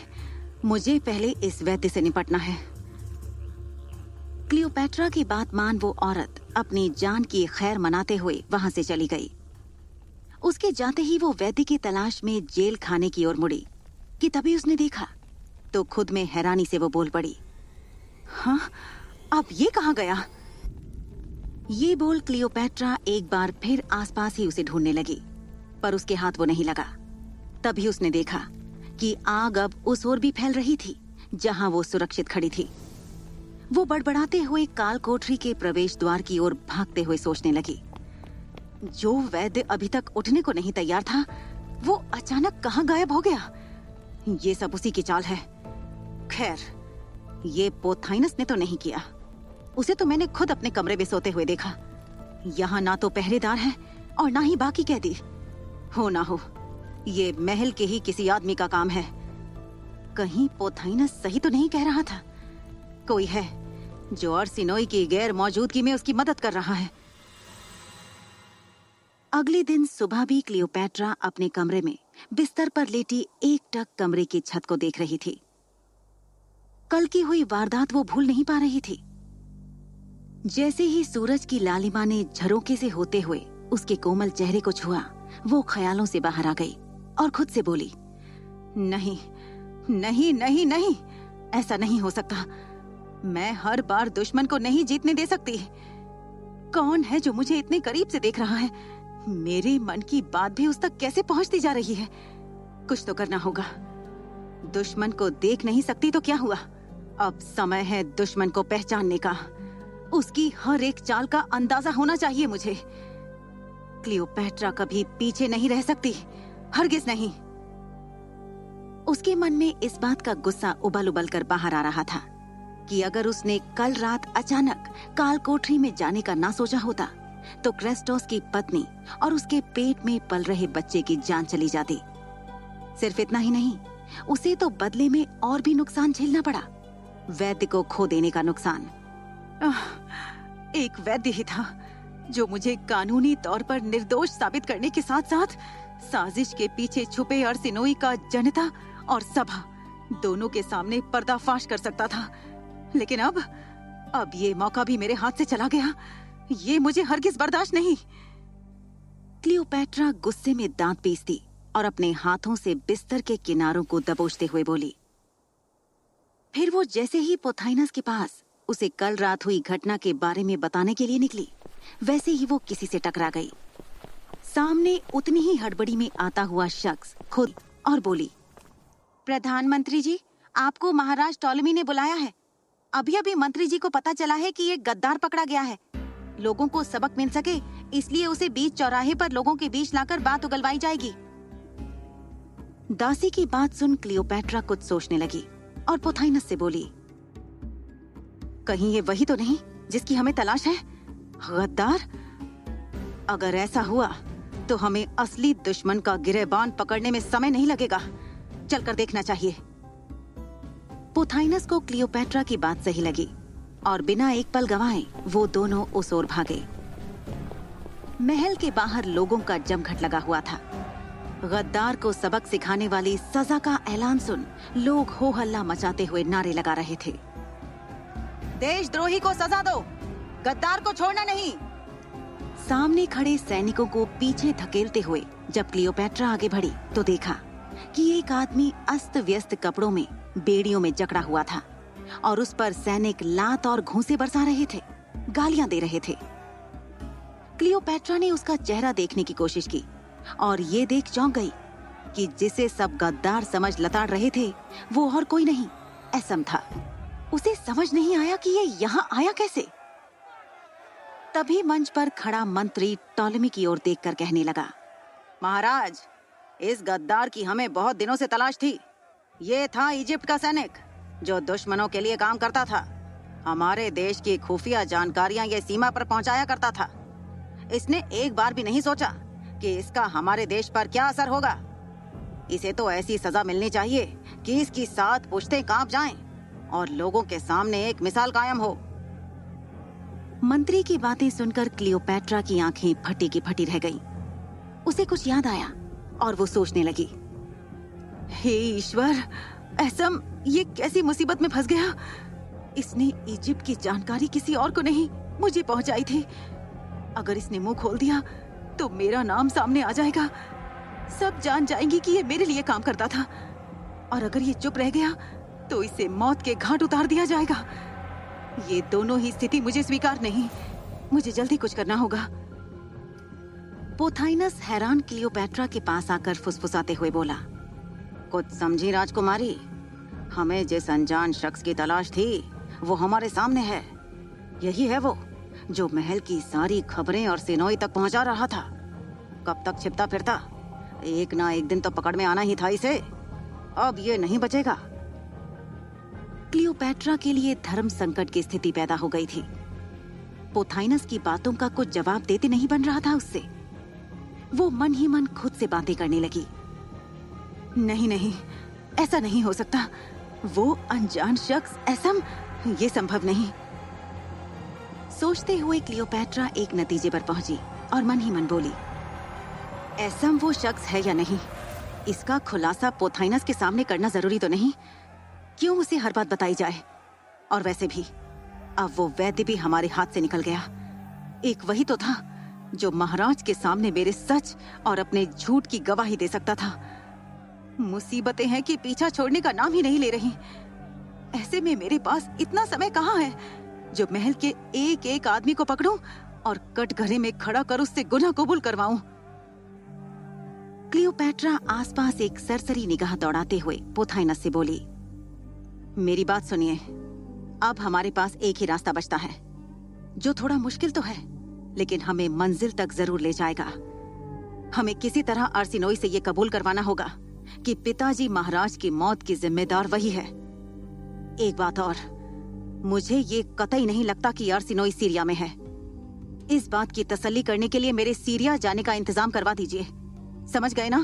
मुझे पहले इस वैद्य से निपटना है। क्लियोपैट्रा की बात मान वो औरत अपनी जान की खैर मनाते हुए वहां से चली गई। उसके जाते ही वो वैद्य की तलाश में जेल खाने की ओर मुड़ी कि तभी उसने देखा तो खुद में हैरानी से वो बोल पड़ी, हाँ, अब ये कहाँ गया? ये बोल क्लियोपैट्रा एक बार फिर आसपास ही उसे ढूंढने लगी, पर उसके हाथ वो नहीं लगा। तभी उसने देखा कि आग अब उस ओर भी फैल रही थी जहां वो सुरक्षित खड़ी थी। वो बड़बड़ाते हुए काल कोठरी के प्रवेश द्वार की ओर भागते हुए सोचने लगी, जो वैद्य अभी तक उठने को नहीं तैयार था, वो अचानक कहाँ गायब हो गया? ये सब उसी की चाल है। खैर, ये पोथाइनस ने तो नहीं किया। उसे तो मैंने खुद अपने कमरे में सोते हुए देखा। यहाँ ना तो पहरेदार है और ना ही बाकी कैदी। हो ना हो, ये महल के ही किसी आदमी का काम है। कहीं पोथाइनस सही तो नहीं कह रहा था? कोई है जो अर्सिनोई की गैर मौजूदगी में उसकी मदद कर रहा है। अगले दिन सुबह भी क्लियोपैट्रा अपने कमरे में बिस्तर पर लेटी एकटक कमरे की छत को देख रही थी। कल की हुई वारदात वो भूल नहीं पा रही थी। जैसे ही सूरज की लालिमा ने झरोके से होते हुए उसके कोमल चेहरे को छुआ, वो ख्यालों से बाहर आ गई और खुद से बोली, नहीं नहीं नहीं नहीं, ऐसा नहीं हो सकता। मैं हर बार दुश्मन को नहीं जीतने दे सकती। कौन है जो मुझे इतने करीब से देख रहा है? मेरे मन की बात भी उस तक कैसे पहुंचती जा रही है? कुछ तो करना होगा। दुश्मन को देख नहीं सकती तो क्या हुआ? अब समय है दुश्मन को पहचानने का। उसकी हर एक चाल का अंदाजा होना चाहिए मुझे। क्लियोपैट्रा कभी पीछे नहीं रह सकती, हरगिज नहीं। उसके मन में इस बात का गुस्सा उबल उबल कर बाहर आ रहा था कि अगर उसने कल रात अचानक काल कोठरी में जाने का ना सोचा होता तो क्रेस्टोस की पत्नी और उसके पेट में पल रहे बच्चे की जान चली जाती। सिर्फ इतना ही नहीं, उसे तो बदले में और भी नुकसान झेलना पड़ा। वैद्य को खो देने का नुकसान। एक वैद्य ही था जो मुझे कानूनी तौर पर निर्दोष साबित करने के साथ साथ साजिश के पीछे छुपे अर्सिनोई का जनता और सभा दोनों के सामने पर्दाफाश कर सकता था। लेकिन अब ये मौका भी मेरे हाथ से चला गया। ये मुझे हरगिज बर्दाश्त नहीं। क्लियोपैट्रा गुस्से में दांत पीसती और अपने हाथों से बिस्तर के किनारों को दबोचते हुए बोली। फिर वो जैसे ही पोथाइनस के पास उसे कल रात हुई घटना के बारे में बताने के लिए निकली, वैसे ही वो किसी से टकरा गई। सामने उतनी ही हड़बड़ी में आता हुआ शख्स खुद और बोली, प्रधानमंत्री जी, आपको महाराज टॉलेमी ने बुलाया है। अभी अभी मंत्री जी को पता चला है कि ये गद्दार पकड़ा गया है। लोगों को सबक मिल सके इसलिए उसे बीच चौराहे पर लोगों के बीच लाकर बात उगलवाई जाएगी। दासी की बात सुन क्लियोपैट्रा कुछ सोचने लगी और पोथाइनस से बोली, कहीं ये वही तो नहीं जिसकी हमें तलाश है? गद्दार? अगर ऐसा हुआ तो हमें असली दुश्मन का गिरेबान पकड़ने में समय नहीं लगेगा। चलकर देखना चाहिए। पोथाइनस को क्लियोपैट्रा की बात सही लगी और बिना एक पल गंवाए वो दोनों उस ओर भागे। महल के बाहर लोगों का जमघट लगा हुआ था। गद्दार को सबक सिखाने वाली सजा का ऐलान सुन लोग हो हल्ला मचाते हुए नारे लगा रहे थे। देशद्रोही को सजा दो, गद्दार को छोड़ना नहीं। सामने खड़े सैनिकों को पीछे धकेलते हुए जब क्लियोपैट्रा आगे बढ़ी तो देखा कि एक आदमी अस्त व्यस्त कपड़ों में बेड़ियों में जकड़ा हुआ था और उस पर सैनिक लात और घूंसे बरसा रहे थे, गालियां दे रहे थे। क्लियोपैट्रा ने उसका चेहरा देखने की कोशिश की और ये देख चौंक गई कि जिसे सब गद्दार समझ लताड़ रहे थे वो और कोई नहीं, एसम था। उसे समझ नहीं आया कि ये यहाँ आया कैसे। तभी मंच पर खड़ा मंत्री टॉलेमी की ओर देखकर कहने लगा, महाराज, इस गद्दार की हमें बहुत दिनों से तलाश थी। ये था इजिप्ट का सैनिक जो दुश्मनों के लिए काम करता था। हमारे देश की खुफिया जानकारियां ये सीमा पर पहुंचाया करता था। इसने एक बार भी नहीं सोचा कि इसका हमारे देश पर क्या असर होगा। इसे तो ऐसी सजा मिलनी चाहिए कि इसकी 7 पुश्तें कांप जाएं और लोगों के सामने एक मिसाल कायम हो। मंत्री की बातें सुनकर क्लियोपैट्रा की आंखें फटी की फटी रह गईं। उसे कुछ याद आया और वो सोचने लगी, हे ईश्वर, एसम ये कैसी मुसीबत में फंस गया। इसने इजिप्ट की जानकारी किसी और को नहीं, मुझे पहुंचाई थी। अगर इसने मुंह खोल दिया तो मेरा नाम सामने आ जाएगा। सब जान जाएंगी कि ये मेरे लिए काम करता था और अगर ये चुप रह गया तो इसे मौत के घाट उतार दिया जाएगा। ये दोनों ही स्थिति मुझे स्वीकार नहीं। मुझे जल्दी कुछ करना होगा। पोथाइनस हैरान क्लियोपैट्रा के पास आकर फुसफुसाते हुए बोला, कुछ समझी राजकुमारी, हमें जिस अनजान शख्स की तलाश थी वो हमारे सामने है। यही है वो जो महल की सारी खबरें और सिनोई तक पहुंचा रहा था। कब तक छिपता फिरता, एक ना एक दिन तो पकड़ में आना ही था इसे। अब ये नहीं बचेगा। क्लियोपैट्रा के लिए धर्म संकट की स्थिति पैदा हो गई थी। पोथाइनस की बातों का कुछ जवाब देते नहीं बन रहा था उससे। वो मन ही मन खुद से बातें करने लगी, नहीं नहीं, ऐसा नहीं हो सकता। वो अनजान शख्स एसम, ये संभव नहीं। सोचते हुए क्लियोपैट्रा एक नतीजे पर पहुंची और मन ही मन बोली, एसम वो शख्स है या नहीं, इसका खुलासा पोथाइनस के सामने करना जरूरी तो नहीं। क्यों उसे हर बात बताई जाए। और वैसे भी अब वो वैद्य भी हमारे हाथ से निकल गया। एक वही तो था जो महाराज के सामने मेरे सच और अपने झूठ की गवाही दे सकता था। मुसीबतें हैं कि पीछा छोड़ने का नाम ही नहीं ले रही। ऐसे में मेरे पास इतना समय कहाँ है जो महल के एक एक आदमी को पकड़ूं और कटघरे में खड़ा कर उससे गुनाह कबूल करवाऊं। क्लियोपैट्रा आसपास एक सरसरी निगाह दौड़ाते हुए पोथाइनस से बोली, मेरी बात सुनिए। अब हमारे पास एक ही रास्ता बचता है जो थोड़ा मुश्किल तो है लेकिन हमें मंजिल तक जरूर ले जाएगा। हमें किसी तरह अर्सिनोई से ये कबूल करवाना होगा कि पिताजी महाराज की मौत की जिम्मेदार वही है। एक बात और, मुझे ये कतई नहीं लगता कि अर्सिनोई सीरिया में है। इस बात की तसल्ली करने के लिए मेरे सीरिया जाने का इंतजाम करवा दीजिए। समझ गए ना?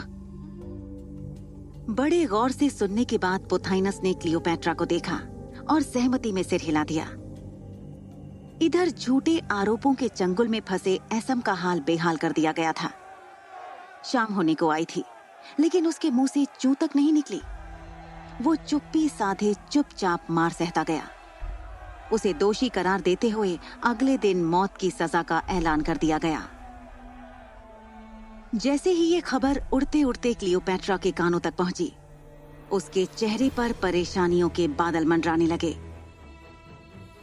बड़े गौर से सुनने के बाद पोथाइनस ने क्लियोपैट्रा को देखा और सहमति में सिर हिला दिया। इधर झूठे आरोपों के चंगुल में फंसे एसएम का हाल बेहाल कर दिया गया था। शाम होने को आई थी, लेकिन उसके मुंह से चू तक नहीं निकली। वो चुप्पी साधे चुपचाप मार सहता गया। उसे दोषी करार देते हुए अगले दिन मौत की सजा का ऐलान कर दिया गया। जैसे ही ये खबर उड़ते उड़ते क्लियोपैट्रा के कानों तक पहुंची, उसके चेहरे पर परेशानियों के बादल मंडराने लगे।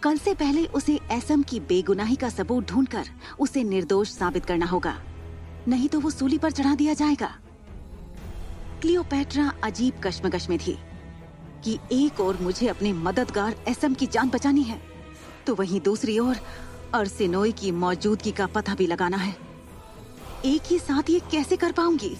कल से पहले उसे एसएम की बेगुनाही का सबूत ढूंढकर उसे निर्दोष साबित करना होगा, नहीं तो वो सूली पर चढ़ा दिया जाएगा। क्लियोपैट्रा अजीब कश्मकश में थी कि एक ओर मुझे अपने मददगार एसएम की जान बचानी है, तो वहीं दूसरी ओर अर्सेनोई की मौजूदगी का पता भी लगाना है। एक ही साथ ये कैसे कर पाऊंगी?